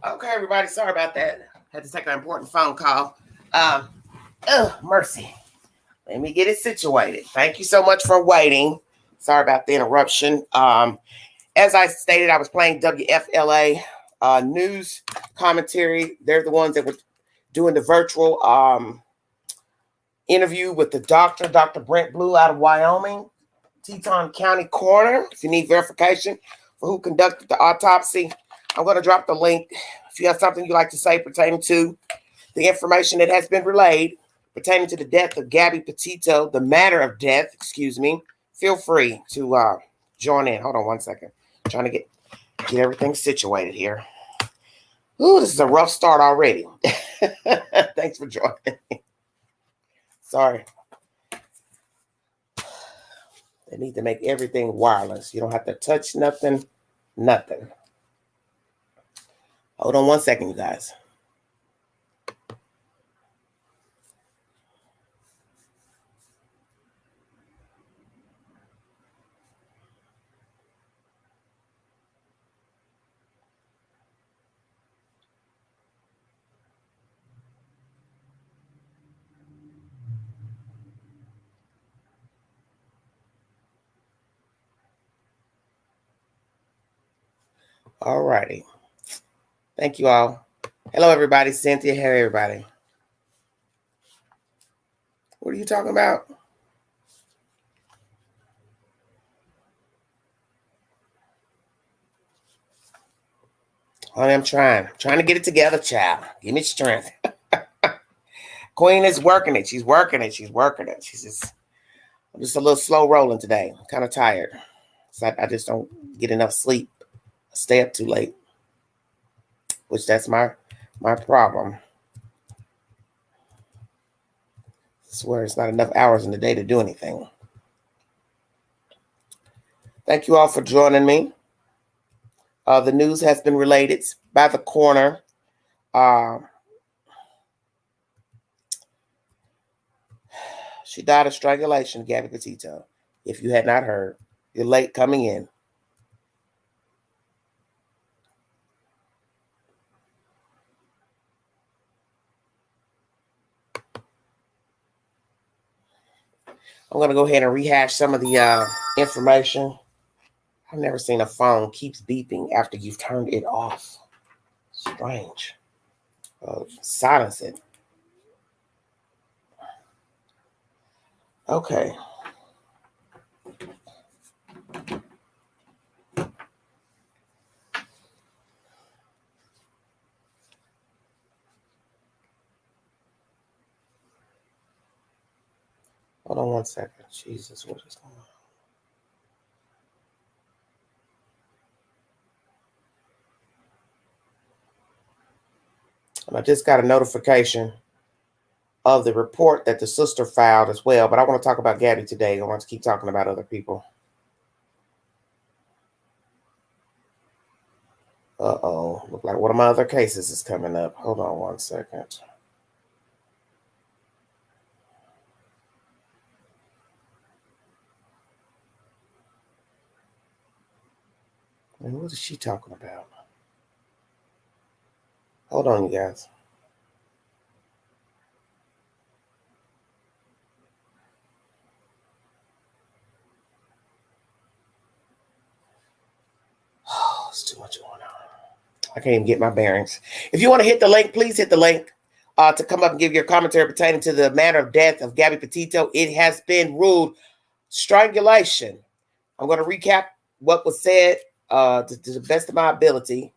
Okay, everybody, sorry about that. Had to take an important phone call. Mercy. Let me get it situated. Thank you so much for waiting. Sorry about the interruption. As I stated, I was playing WFLA news commentary. They're the ones that were doing the virtual interview with the doctor, Dr. Brent Blue out of Wyoming, Teton County Coroner. If you need verification for who conducted the autopsy, I'm going to drop the link. If you have something you'd like to say pertaining to the information that has been relayed pertaining to the death of Gabby Petito, the matter of death, excuse me, feel free to join in. Hold on one second. I'm trying to get everything situated here. Ooh, this is a rough start already. Thanks for joining me. Sorry. They need to make everything wireless. You don't have to touch nothing. Hold on one second, you guys. All righty. Thank you all. Hello, everybody. Cynthia, hey, everybody. What are you talking about? Honey, I'm trying to get it together, child. Give me strength. Queen is working it. She's working it. I'm just a little slow rolling today. I'm kind of tired. So I just don't get enough sleep. I stay up too late, which that's my problem. I swear it's not enough hours in the day to do anything. Thank you all for joining me. The news has been relayed by the coroner. She died of strangulation, Gabby Petito. If you had not heard, you're late coming in. I'm going to go ahead and rehash some of the information. I've never seen a phone keeps beeping after you've turned it off. Strange. Silence it. Okay. Hold on one second. Jesus, what is going on? And I just got a notification of the report that the sister filed as well, but I want to talk about Gabby today. I want to keep talking about other people. Uh-oh. Look like one of my other cases is coming up. Hold on one second. And what is she talking about? Hold on, you guys. Oh, it's too much going on. I can't even get my bearings. If you want to hit the link, please hit the link to come up and give your commentary pertaining to the matter of death of Gabby Petito. It has been ruled strangulation. I'm going to recap what was said to the best of my ability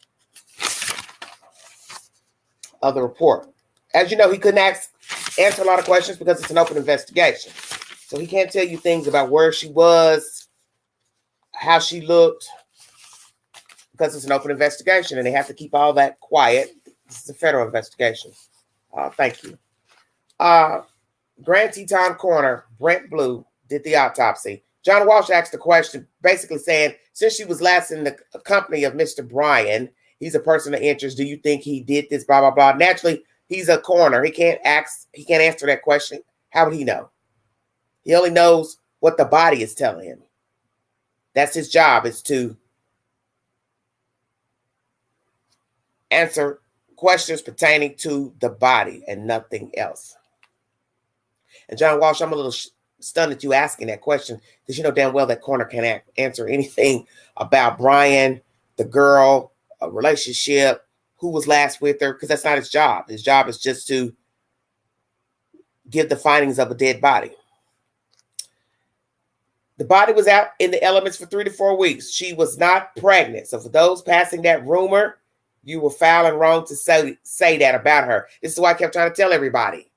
of the report. as you know, he couldn't answer a lot of questions because it's an open investigation. So he can't tell you things about where she was, how she looked, because it's an open investigation and they have to keep all that quiet. This is a federal investigation. Thank you. Grand Teton Coroner Brent Blue did the autopsy. John Walsh asked a question basically saying, since she was last in the company of Mr. Bryan, he's a person of interest. Do you think he did this, blah, blah, blah. Naturally, he's a coroner. He can't answer that question. How would he know? He only knows what the body is telling him. That's his job, is to answer questions pertaining to the body and nothing else. And John Walsh, I'm a little stunned at you asking that question because you know damn well that coroner can't answer anything about Brian, the girl, a relationship, who was last with her, because that's not his job. His job is just to give the findings of a dead body. The body was out in the elements for 3 to 4 weeks. She was not pregnant. So for those passing that rumor, you were foul and wrong to say that about her. This is why I kept trying to tell everybody.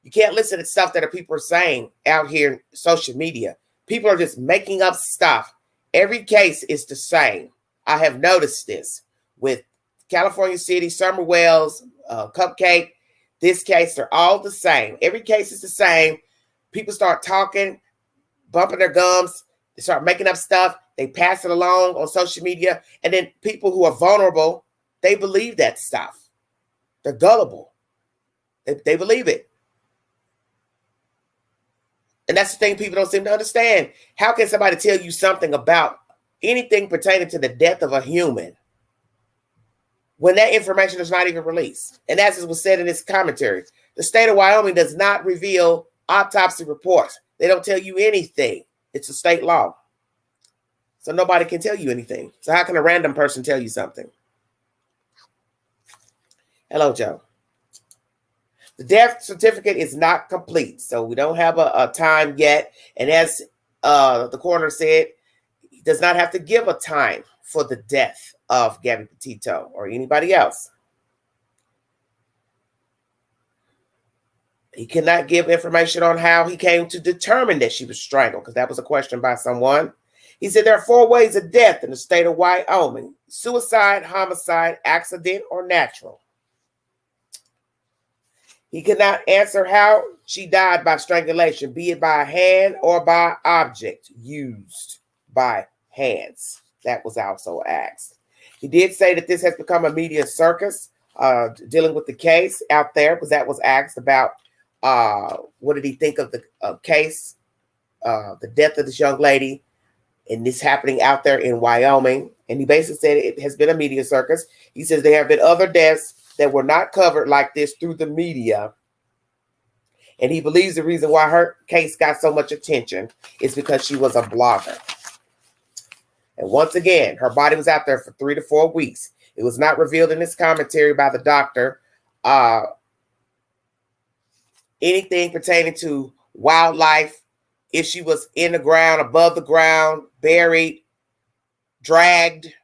You can't listen to stuff that people are saying out here in social media. People are just making up stuff. Every case is the same. I have noticed this with California City, Summer Wells, Cupcake. This case, they're all the same. Every case is the same. People start talking, bumping their gums. They start making up stuff. They pass it along on social media. And then people who are vulnerable, they believe that stuff. They're gullible. They believe it. And that's the thing people don't seem to understand. How can somebody tell you something about anything pertaining to the death of a human when that information is not even released? And as it was said in this commentary, the state of Wyoming does not reveal autopsy reports. They don't tell you anything. It's a state law. So nobody can tell you anything. So how can a random person tell you something? Hello, Joe. The death certificate is not complete, so we don't have a time yet. And as the coroner said, he does not have to give a time for the death of Gabby Petito or anybody else. He cannot give information on how he came to determine that she was strangled, because that was a question by someone. He said there are 4 ways of death in the state of Wyoming: suicide, homicide, accident, or natural. He could not answer how she died by strangulation, be it by hand or by object used by hands. That was also asked. He did say that this has become a media circus dealing with the case out there, because that was asked about what did he think of the case, the death of this young lady, and this happening out there in Wyoming. And he basically said it has been a media circus. He says there have been other deaths that were not covered like this through the media. And he believes the reason why her case got so much attention is because she was a blogger. And once again, her body was out there for 3 to 4 weeks. It was not revealed in this commentary by the doctor. Anything pertaining to wildlife, if she was in the ground, above the ground, buried, dragged,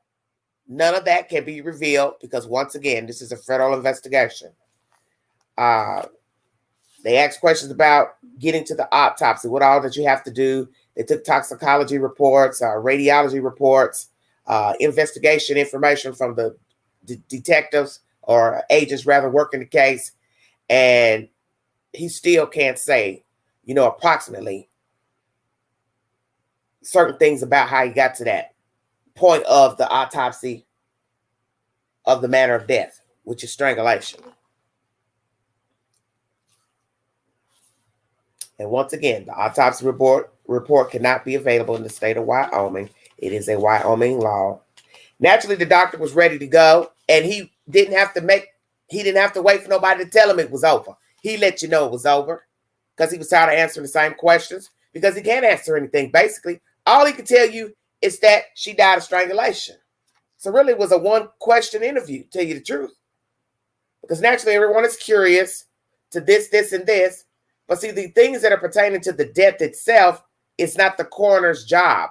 none of that can be revealed because, once again, this is a federal investigation. They asked questions about getting to the autopsy, what all that you have to do. They took toxicology reports, radiology reports, investigation information from the detectives or agents rather working the case. And he still can't say, approximately certain things about how he got to that point of the autopsy of the manner of death, which is strangulation. And once again, the autopsy report cannot be available in the state of Wyoming. It is a Wyoming law. Naturally, the doctor was ready to go, and he didn't have to wait for nobody to tell him it was over. He let you know it was over because he was tired of answering the same questions, because he can't answer anything. Basically, all he could tell you is that she died of strangulation. So really it was a one-question interview, to tell you the truth. Because naturally everyone is curious to this, and this. But see, the things that are pertaining to the death itself is not the coroner's job,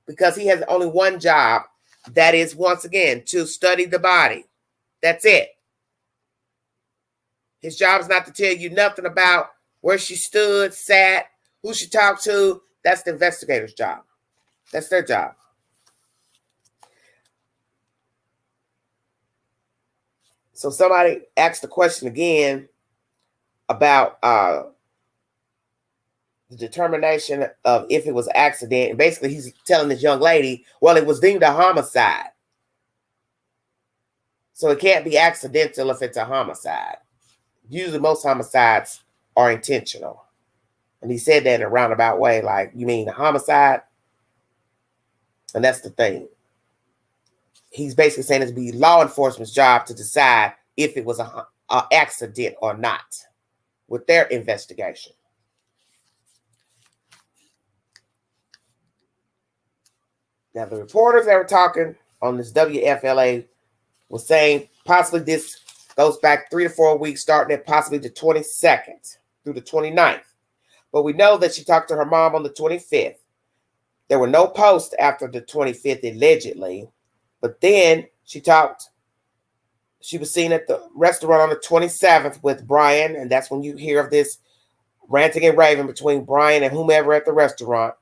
because he has only one job. That is, once again, to study the body. That's it. His job is not to tell you nothing about where she stood, sat, who she talked to. That's the investigator's job. That's their job. So somebody asked the question again about the determination of if it was an accident. And basically he's telling this young lady, well, it was deemed a homicide. So it can't be accidental if it's a homicide. Usually most homicides are intentional. And he said that in a roundabout way, like, you mean a homicide? And that's the thing. He's basically saying it'd be law enforcement's job to decide if it was a accident or not with their investigation. Now, the reporters that were talking on this WFLA was saying possibly this goes back 3 to 4 weeks, starting at possibly the 22nd through the 29th. But we know that she talked to her mom on the 25th. There were no posts after the 25th, allegedly. But then she was seen at the restaurant on the 27th with Brian. And that's when you hear of this ranting and raving between Brian and whomever at the restaurant.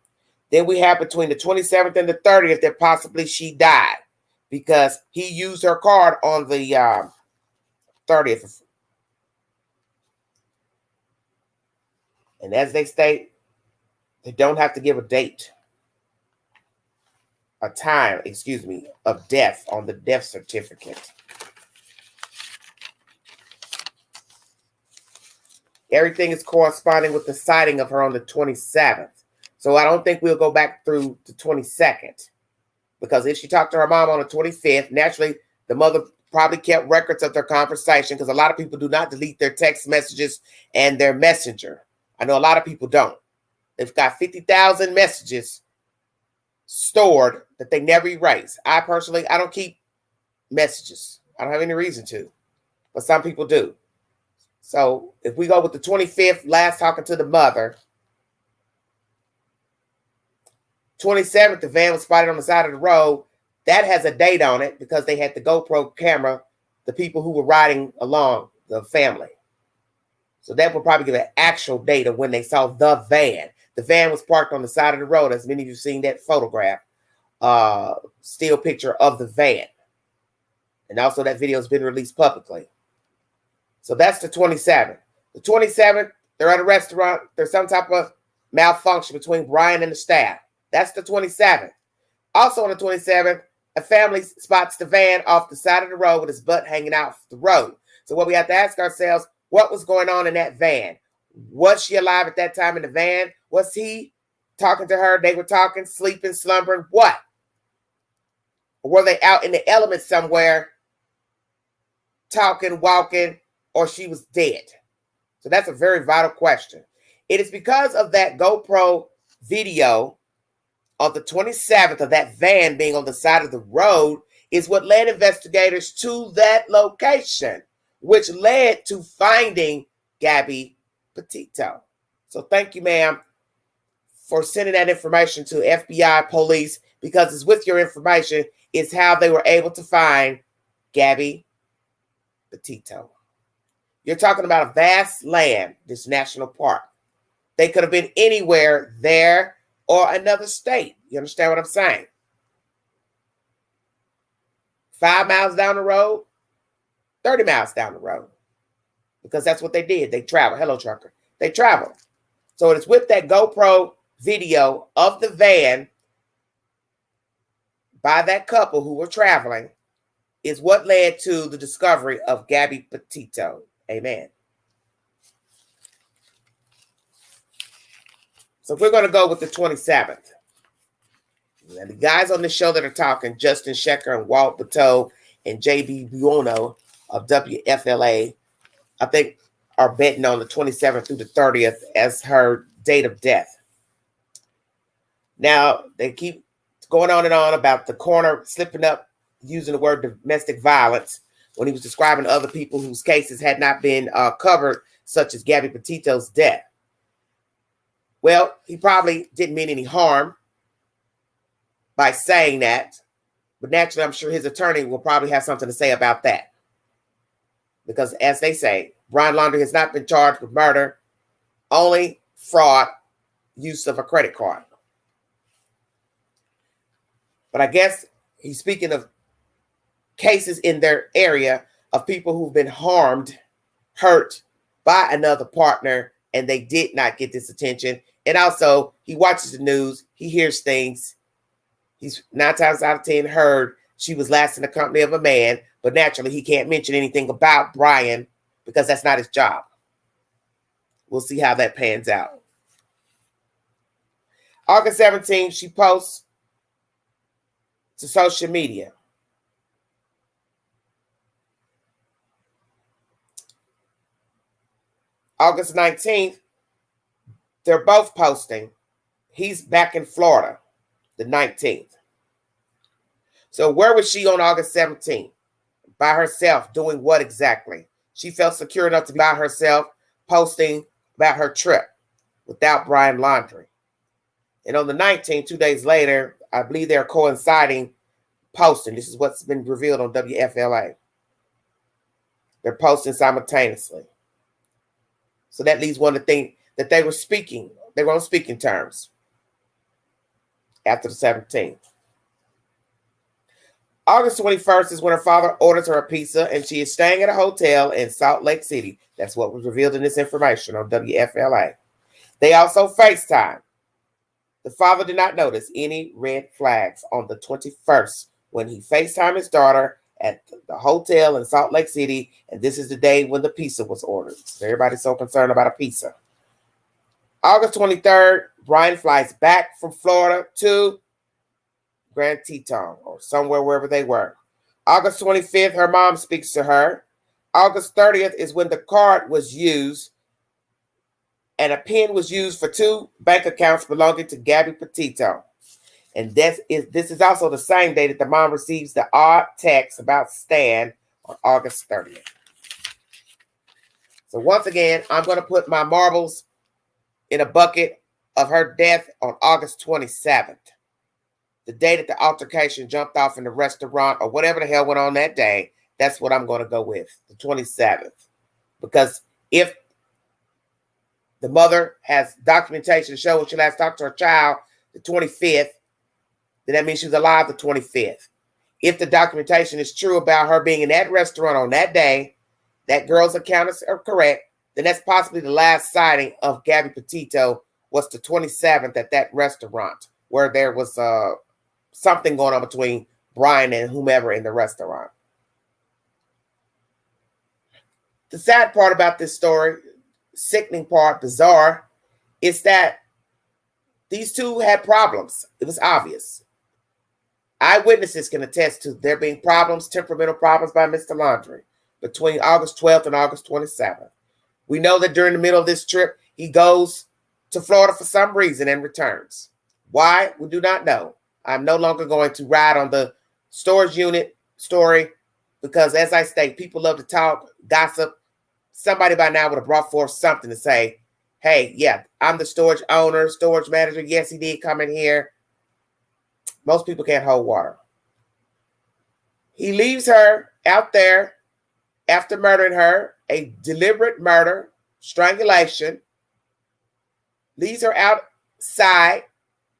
Then we have between the 27th and the 30th that possibly she died because he used her card on the 30th. And as they state, they don't have to give a date, a time, of death on the death certificate. Everything is corresponding with the sighting of her on the 27th. So I don't think we'll go back through the 22nd, because if she talked to her mom on the 25th, naturally the mother probably kept records of their conversation, because a lot of people do not delete their text messages and their messenger. I know a lot of people don't. They've got 50,000 messages stored that they never erase. I personally, I don't keep messages. I don't have any reason to, but some people do. So if we go with the 25th, last talking to the mother, 27th, the van was spotted on the side of the road. That has a date on it because they had the GoPro camera, the people who were riding along, the family. So that will probably give an actual date of when they saw the van. The van was parked on the side of the road, as many of you have seen that photograph, still picture of the van. And also that video has been released publicly. So that's the 27th. The 27th, they're at a restaurant. There's some type of malfunction between Brian and the staff. That's the 27th. Also on the 27th, a family spots the van off the side of the road with his butt hanging out the road. So what we have to ask ourselves, what was going on in that van? Was she alive at that time in the van? Was he talking to her? They were talking, sleeping, slumbering, what? Or were they out in the elements somewhere, talking, walking, or she was dead? So that's a very vital question. It is because of that GoPro video of the 27th of that van being on the side of the road is what led investigators to that location, which led to finding Gabby Petito. So thank you, ma'am, for sending that information to FBI police, because it's with your information is how they were able to find Gabby Petito. You're talking about a vast land, this national park. They could have been anywhere there or another state. You understand what I'm saying? 5 miles down the road, 30 miles down the road, because that's what they did. They traveled. Hello, trucker. They traveled. So it's with that GoPro video of the van by that couple who were traveling is what led to the discovery of Gabby Petito. Amen. So if we're going to go with the 27th, and the guys on the show that are talking, Justin Shecker and Walt Bateau and JB Buono of WFLA, I think are betting on the 27th through the 30th as her date of death. Now, they keep going on and on about the coroner slipping up using the word domestic violence when he was describing other people whose cases had not been covered, such as Gabby Petito's death. Well, he probably didn't mean any harm by saying that, but naturally, I'm sure his attorney will probably have something to say about that. Because as they say, Brian Laundrie has not been charged with murder, only fraud, use of a credit card. But I guess he's speaking of cases in their area of people who've been harmed, hurt by another partner, and they did not get this attention. And also, he watches the news, he hears things. He's 9 times out of 10 heard she was last in the company of a man, but naturally he can't mention anything about Brian because that's not his job. We'll see how that pans out. August 17th, she posts to social media. August 19th, they're both posting. He's back in Florida, the 19th. So where was she on August 17th? By herself, doing what exactly? She felt secure enough to be by herself, posting about her trip without Brian Laundrie. And on the 19th, 2 days later, I believe they're coinciding posting. This is what's been revealed on WFLA. They're posting simultaneously. So that leads one to think that they were speaking. They were on speaking terms after the 17th. August 21st is when her father orders her a pizza, and she is staying at a hotel in Salt Lake City. That's what was revealed in this information on WFLA. They also FaceTime. The father did not notice any red flags on the 21st when he FaceTimed his daughter at the hotel in Salt Lake City, and this is the day when the pizza was ordered. Everybody's so concerned about a pizza. August 23rd, Brian flies back from Florida to Grand Teton or somewhere wherever they were. August 25th, her mom speaks to her. August 30th is when the card was used and a PIN was used for 2 bank accounts belonging to Gabby Petito. And this is also the same day that the mom receives the odd text about Stan on August 30th. So once again, I'm going to put my marbles in a bucket of her death on August 27th. The day that the altercation jumped off in the restaurant or whatever the hell went on that day, that's what I'm going to go with, the 27th. Because if the mother has documentation to show when she last talked to her child, the 25th, then that means she was alive the 25th. If the documentation is true about her being in that restaurant on that day, that girl's accounts are correct, then that's possibly the last sighting of Gabby Petito was the 27th at that restaurant where there was something going on between Brian and whomever in the restaurant. The sad part about this story, sickening part, bizarre, is that these two had problems. It was obvious. Eyewitnesses can attest to there being problems, temperamental problems by Mr. Laundrie between August 12th and August 27th. We know that during the middle of this trip, he goes to Florida for some reason and returns. Why? We do not know. I'm no longer going to ride on the storage unit story because, as I state, people love to talk, gossip. Somebody by now would have brought forth something to say, hey, yeah, I'm the storage owner, storage manager. Yes, he did come in here. Most people can't hold water. He leaves her out there after murdering her, a deliberate murder, strangulation, leaves her outside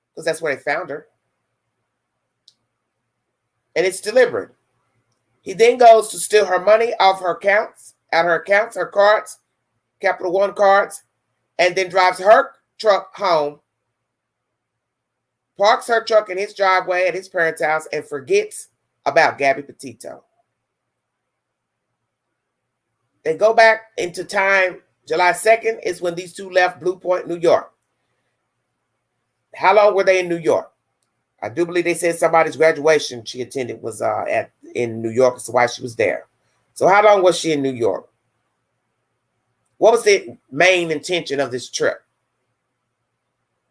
because that's where they found her. And it's deliberate. He then goes to steal her money off her accounts, her cards, Capital One cards, and then drives her truck home, parks her truck in his driveway at his parents' house, and forgets about Gabby Petito. They go back into time. July 2nd is when these two left Blue Point, New York. How long were they in New York? I do believe they said somebody's graduation she attended was in New York, so why she was there. So how long was she in New York? What was the main intention of this trip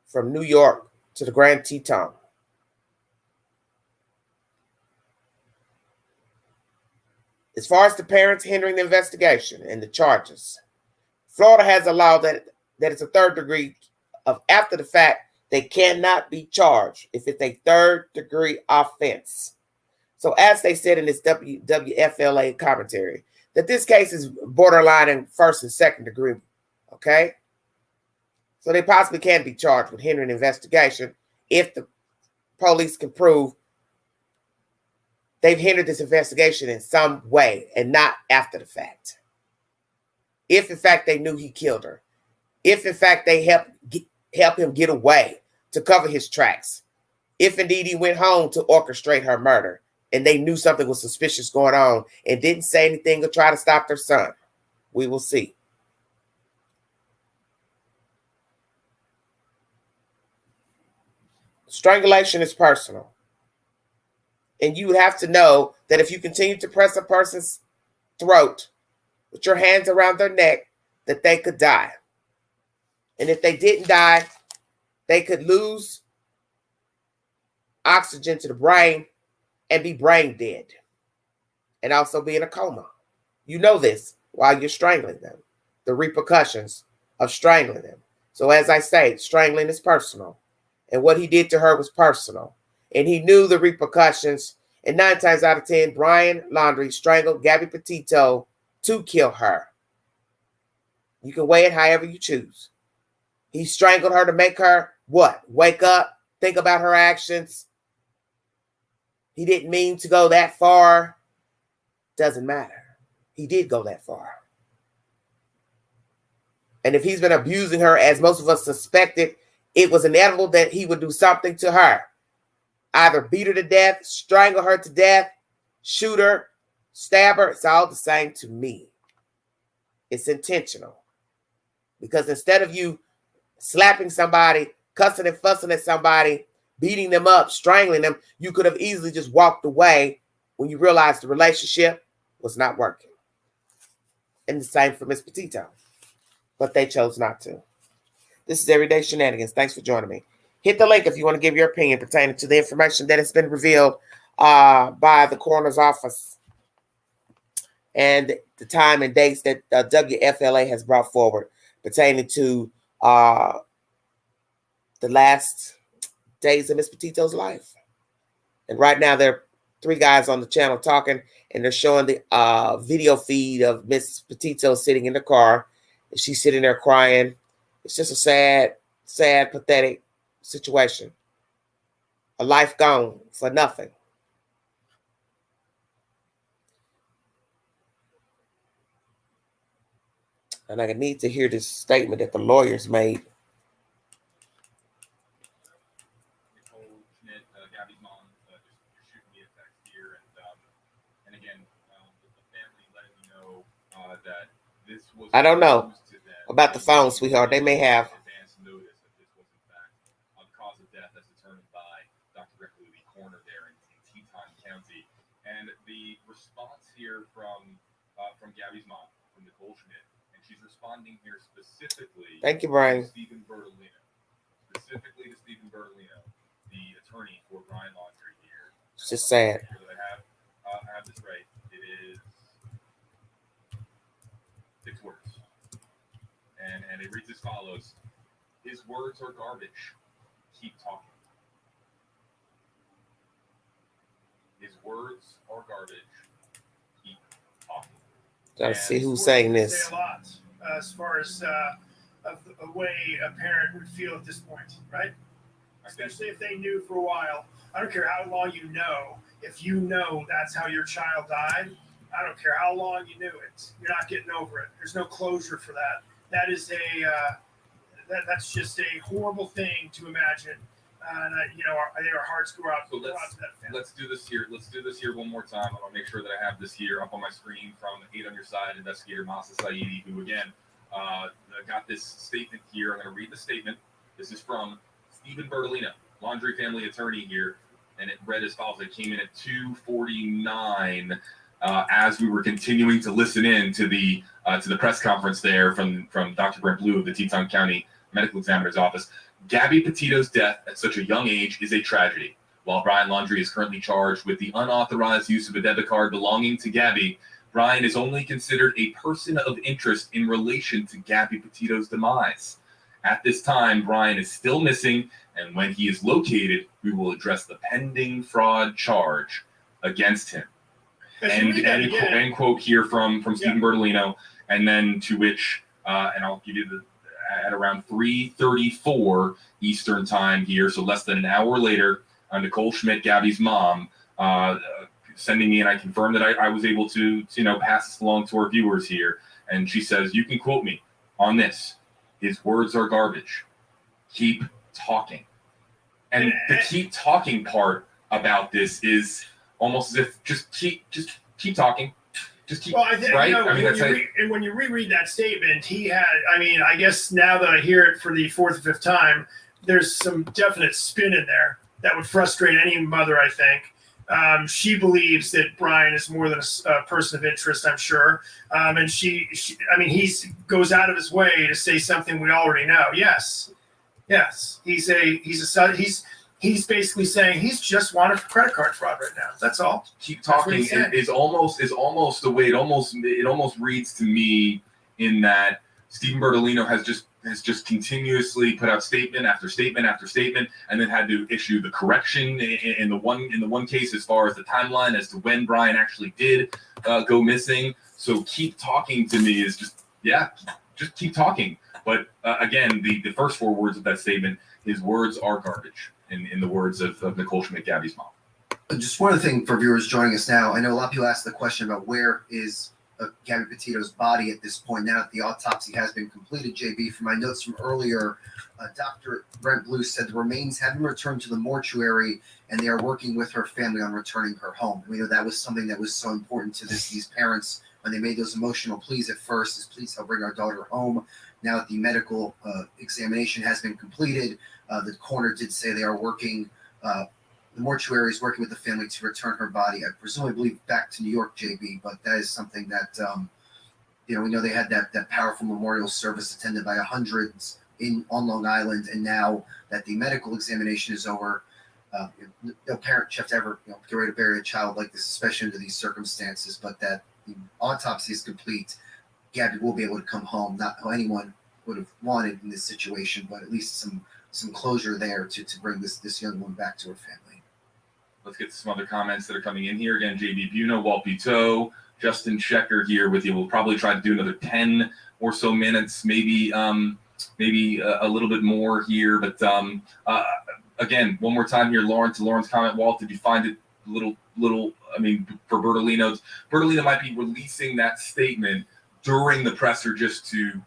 from New York to the Grand Teton? As far as the parents hindering the investigation and the charges, Florida has a law that it's a third degree of after the fact. They cannot be charged if it's a third degree offense. So as they said in this WFLA commentary, that this case is borderline in first and second degree. Okay? So they possibly can be charged with hindering investigation if the police can prove they've hindered this investigation in some way and not after the fact. If, in fact, they knew he killed her. If, in fact, they help him get away to cover his tracks. If, indeed, he went home to orchestrate her murder and they knew something was suspicious going on and didn't say anything or try to stop their son. We will see. Strangulation is personal. And you would have to know that if you continue to press a person's throat with your hands around their neck, that they could die. And if they didn't die, they could lose oxygen to the brain and be brain dead. And also be in a coma. You know this while you're strangling them. The repercussions of strangling them. So as I say, strangling is personal. And what he did to her was personal. And he knew the repercussions. And 9 times out of 10, Brian Laundrie strangled Gabby Petito to kill her. You can weigh it however you choose. He strangled her to make her what? Wake up, think about her actions. He didn't mean to go that far. Doesn't matter. He did go that far. And if he's been abusing her, as most of us suspected, it was inevitable that he would do something to her. Either beat her to death, strangle her to death, shoot her, stab her. It's all the same to me. It's intentional. Because instead of you slapping somebody, cussing and fussing at somebody, beating them up, strangling them, you could have easily just walked away when you realized the relationship was not working. And the same for Miss Petito. But they chose not to. This is Everyday Shenanigans. Thanks for joining me. Hit the link if you want to give your opinion pertaining to the information that has been revealed by the coroner's office and the time and dates that WFLA has brought forward pertaining to the last days of Miss Petito's life. And right now there are 3 guys on the channel talking, and they're showing the video feed of Miss Petito sitting in the car. And she's sitting there crying. It's just a sad, pathetic situation. A life gone for nothing. And I need to hear this statement that the lawyers made. Gabby's mom just shooting me a text here, and again, the family letting me know that this was. I don't know about the phone, sweetheart. They may have. Advance notice that this was in fact a cause of death as determined by Dr. Rick Lou, the coroner there in Teton County, and the response here from Gabby's mom, from Nicole Schmidt, and she's responding here specifically. Thank you, Brian. To Stephen Bertolino, specifically to Stephen Bertolino, the attorney for Brian Laundrie here. It's just sad. I have this right. It is 6 words. And it reads as follows. His words are garbage. Keep talking. His words are garbage. Keep talking. Gotta see who's saying this. Say a lot as far as of the way a parent would feel at this point, right? Especially if they knew for a while. I don't care how long you know. If you know that's how your child died, I don't care how long you knew it. You're not getting over it. There's no closure for that. That is that's just a horrible thing to imagine. And I think our hearts go out to that family. Let's do this here. Let's do this here one more time. I want to make sure that I have this here up on my screen from 8 on Your Side investigator Masa Saidi, who again got this statement here. I'm going to read the statement. This is from Stephen Bertolino, Laundrie family attorney here, and it read as follows. It came in at 2:49 as we were continuing to listen in to the press conference there from Dr. Brent Blue of the Teton County Medical Examiner's Office. Gabby Petito's death at such a young age is a tragedy. While Brian Laundrie is currently charged with the unauthorized use of a debit card belonging to Gabby, Brian is only considered a person of interest in relation to Gabby Petito's demise. At this time, Brian is still missing, and when he is located, we will address the pending fraud charge against him. end quote here from Stephen Bertolino, and then to which, and I'll give you at around 3:34 Eastern time here, so less than an hour later, Nicole Schmidt, Gabby's mom, sending me, and I confirmed that I was able to pass this along to our viewers here, and she says, "You can quote me on this. His words are garbage. Keep talking." And the keep talking part about this is almost as if just keep talking. Just keep, well, I think, right? You know, I mean, and when you reread that statement, he had, I mean, I guess now that I hear it for the fourth or fifth time, there's some definite spin in there that would frustrate any mother, I think. She believes that Brian is more than a person of interest, I'm sure. And she I mean, he goes out of his way to say something we already know. Yes. He's basically saying he's just wanted for credit card fraud right now. That's all. Keep talking is almost the way it almost reads to me, in that Stephen Bertolino has just continuously put out statement after statement after statement, and then had to issue the correction in the one case as far as the timeline as to when Brian actually did go missing. So keep talking to me is just keep talking. But again, the first four words of that statement, his words are garbage, in the words of Nicole Schmidt, Gabby's mom. Just one other thing for viewers joining us now. I know a lot of people ask the question about where is Gabby Petito's body at this point now that the autopsy has been completed. JB, from my notes from earlier, Dr. Brent Blue said the remains have been returned to the mortuary, and they are working with her family on returning her home. We know that was something that was so important to these parents when they made those emotional pleas at first, is please help bring our daughter home. Now that the medical examination has been completed, the coroner did say they are working, the mortuary is working with the family to return her body, I presumably believe, back to New York, JB, but that is something that, we know they had that powerful memorial service attended by hundreds on Long Island, and now that the medical examination is over, no parent should ever get ready to bury a child like this, especially under these circumstances, but that the autopsy is complete. Gabby will be able to come home, not how anyone would have wanted in this situation, but at least some closure there to bring this young woman back to her family. Let's get to some other comments that are coming in here. Again, JB Buno, Walt Buteau, Justin Schecker here with you. We'll probably try to do another 10 or so minutes, maybe a little bit more here. But again, one more time here, Lawrence comment. Walt, did you find it a little? I mean, for Bertolino might be releasing that statement during the presser just to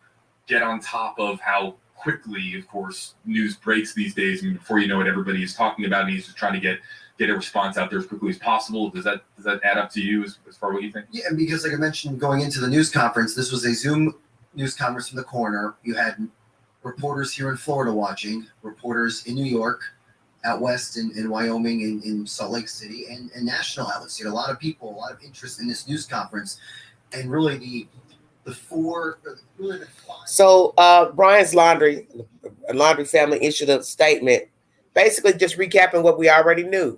get on top of how quickly, of course, news breaks these days. I mean, before you know it, everybody is talking about it, and he's just trying to get a response out there as quickly as possible. Does that add up to you as far as what you think? Yeah, because like I mentioned, going into the news conference, this was a Zoom news conference from the coroner. You had reporters here in Florida watching, reporters in New York, out west in Wyoming, in Salt Lake City, and national outlets. You had a lot of people, a lot of interest in this news conference, and really the five. So Brian's laundry family issued a statement, basically just recapping what we already knew.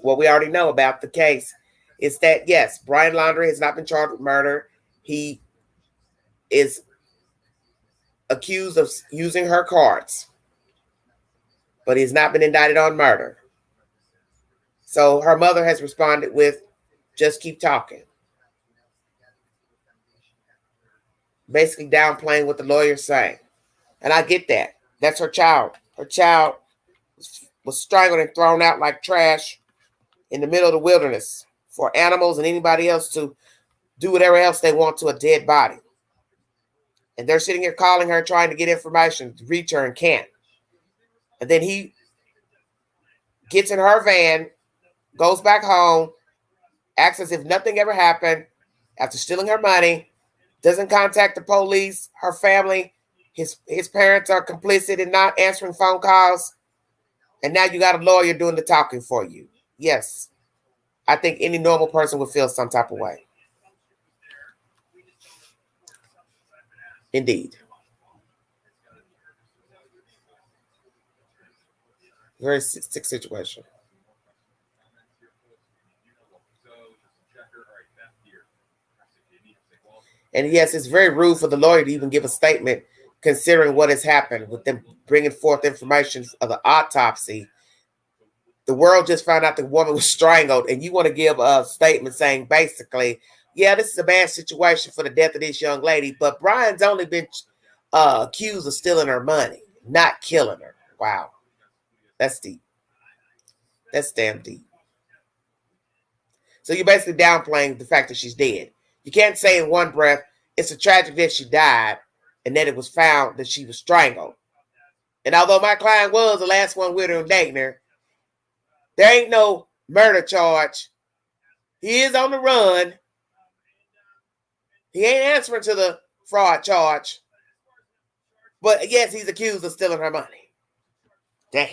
What we already know about the case is that, yes, Brian Laundrie has not been charged with murder. He is accused of using her cards, but he's not been indicted on murder. So her mother has responded with, just keep talking. Basically downplaying what the lawyer's saying. And I get that. That's her child. Her child was strangled and thrown out like trash in the middle of the wilderness for animals and anybody else to do whatever else they want to a dead body. And they're sitting here calling her, trying to get information to reach her and can't. And then he gets in her van, goes back home, acts as if nothing ever happened after stealing her money, doesn't contact the police, her family. His parents are complicit in not answering phone calls. And now you got a lawyer doing the talking for you. Yes, I think any normal person would feel some type of way. Indeed. Very sick situation. And yes, it's very rude for the lawyer to even give a statement considering what has happened with them bringing forth information of the autopsy The world just found out the woman was strangled, and you want to give a statement saying basically, yeah, this is a bad situation for the death of this young lady, but Brian's only been accused of stealing her money, not killing her. Wow. That's deep. That's damn deep. So you're basically downplaying the fact that she's dead. You can't say in one breath, it's a tragic that she died, and then it was found that she was strangled. And although my client was the last one with her and dating her, there ain't no murder charge. He is on the run. He ain't answering to the fraud charge. But yes, he's accused of stealing her money. Damn.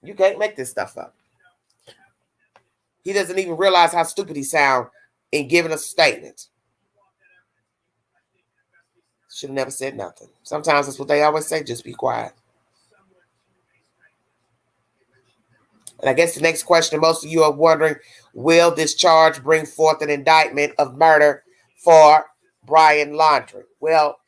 You can't make this stuff up. He doesn't even realize how stupid he sounds in giving us a statement. Should have never said nothing. Sometimes that's what they always say, just be quiet. And I guess the next question most of you are wondering, will this charge bring forth an indictment of murder for Brian Laundrie? Well,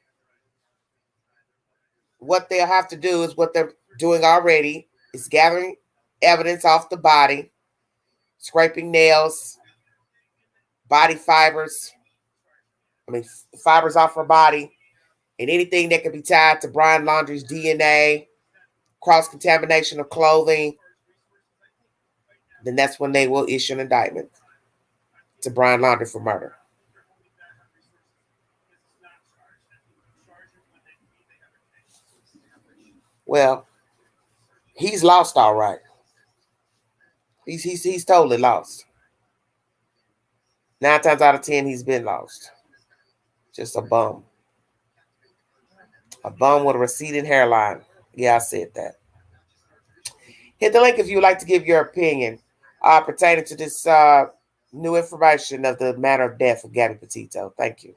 what they'll have to do is what they're doing already, is gathering evidence off the body, scraping nails, body fibers, fibers off her body, and anything that could be tied to Brian Laundrie's DNA, cross-contamination of clothing, then that's when they will issue an indictment to Brian Laundrie for murder. Well, he's lost all right. He's totally lost. 9 times out of 10, he's been lost. Just a bum. A bum with a receding hairline. Yeah, I said that. Hit the link if you would like to give your opinion pertaining to this new information of the manner of death of Gabby Petito. Thank you.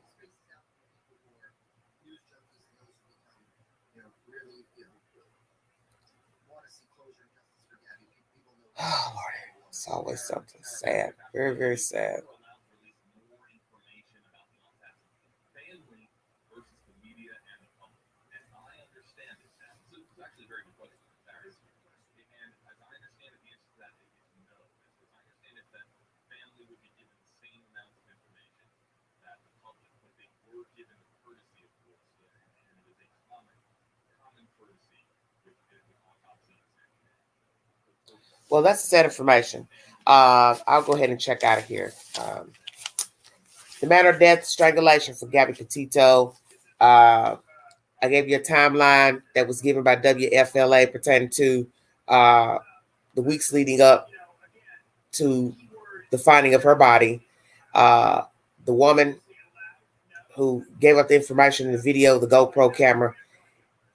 Oh, Lord. It's always something sad. Very, very sad. Well, that's sad information. I'll go ahead and check out of here. The manner of death, strangulation for Gabby Petito. I gave you a timeline that was given by WFLA pertaining to the weeks leading up to the finding of her body. The woman who gave up the information in the video, the GoPro camera,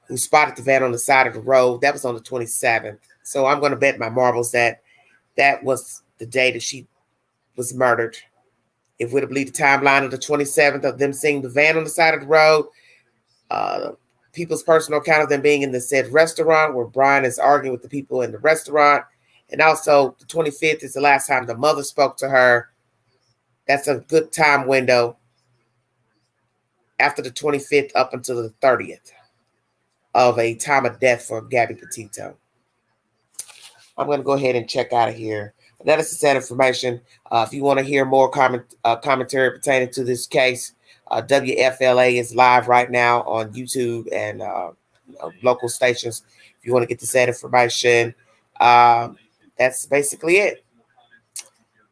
who spotted the van on the side of the road, that was on the 27th. So I'm going to bet my marbles that that was the day that she was murdered. If we'd have believed the timeline of the 27th of them seeing the van on the side of the road, people's personal account of them being in the said restaurant where Brian is arguing with the people in the restaurant, and also the 25th is the last time the mother spoke to her. That's a good time window after the 25th up until the 30th of a time of death for Gabby Petito. I'm going to go ahead and check out of here. That is the sad information. If you want to hear more commentary pertaining to this case, WFLA is live right now on YouTube and local stations. If you want to get the sad information, that's basically it.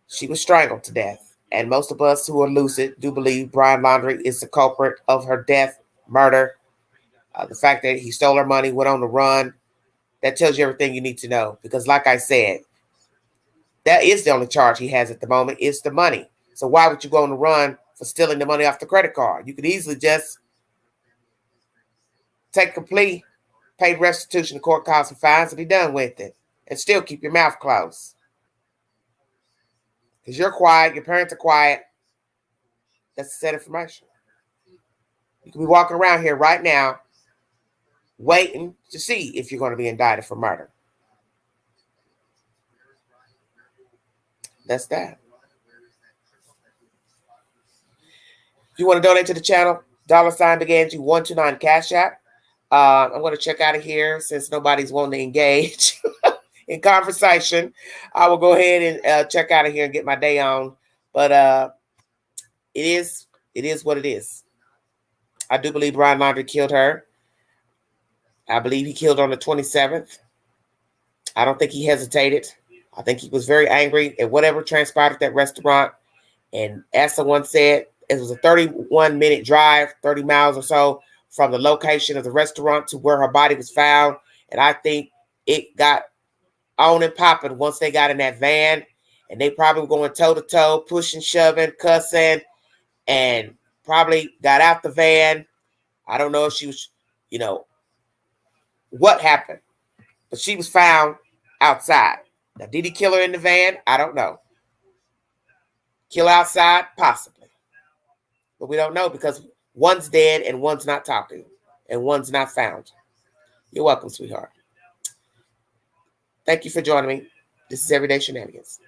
She was strangled to death. And most of us who are lucid do believe Brian Laundrie is the culprit of her death, murder. The fact that he stole her money, went on the run, that tells you everything you need to know. Because like I said, that is the only charge he has at the moment, is the money. So why would you go on the run for stealing the money off the credit card? You could easily just take a plea, pay restitution to court costs and fines, and be done with it. And still keep your mouth closed. Because you're quiet, your parents are quiet. That's the sad information. You could be walking around here right now waiting to see if you're going to be indicted for murder. That's that. If you want to donate to the channel, $BeganG129 Cash App. I'm going to check out of here since nobody's wanting to engage in conversation, I will go ahead and check out of here and get my day on. But it is what it is. I do believe Brian Laundrie killed her. I believe he killed on the 27th. I don't think he hesitated. I think he was very angry at whatever transpired at that restaurant. And as someone said, it was a 31-minute drive, 30 miles or so from the location of the restaurant to where her body was found. And I think it got on and popping once they got in that van. And they probably were going toe-to-toe, pushing, shoving, cussing, and probably got out the van. I don't know if she was, what happened. But she was found outside. Now, did he kill her in the van? I don't know. Kill outside? Possibly. But we don't know because one's dead and one's not talking and one's not found. You're welcome, sweetheart. Thank you for joining me. This is Everyday Shenanigans.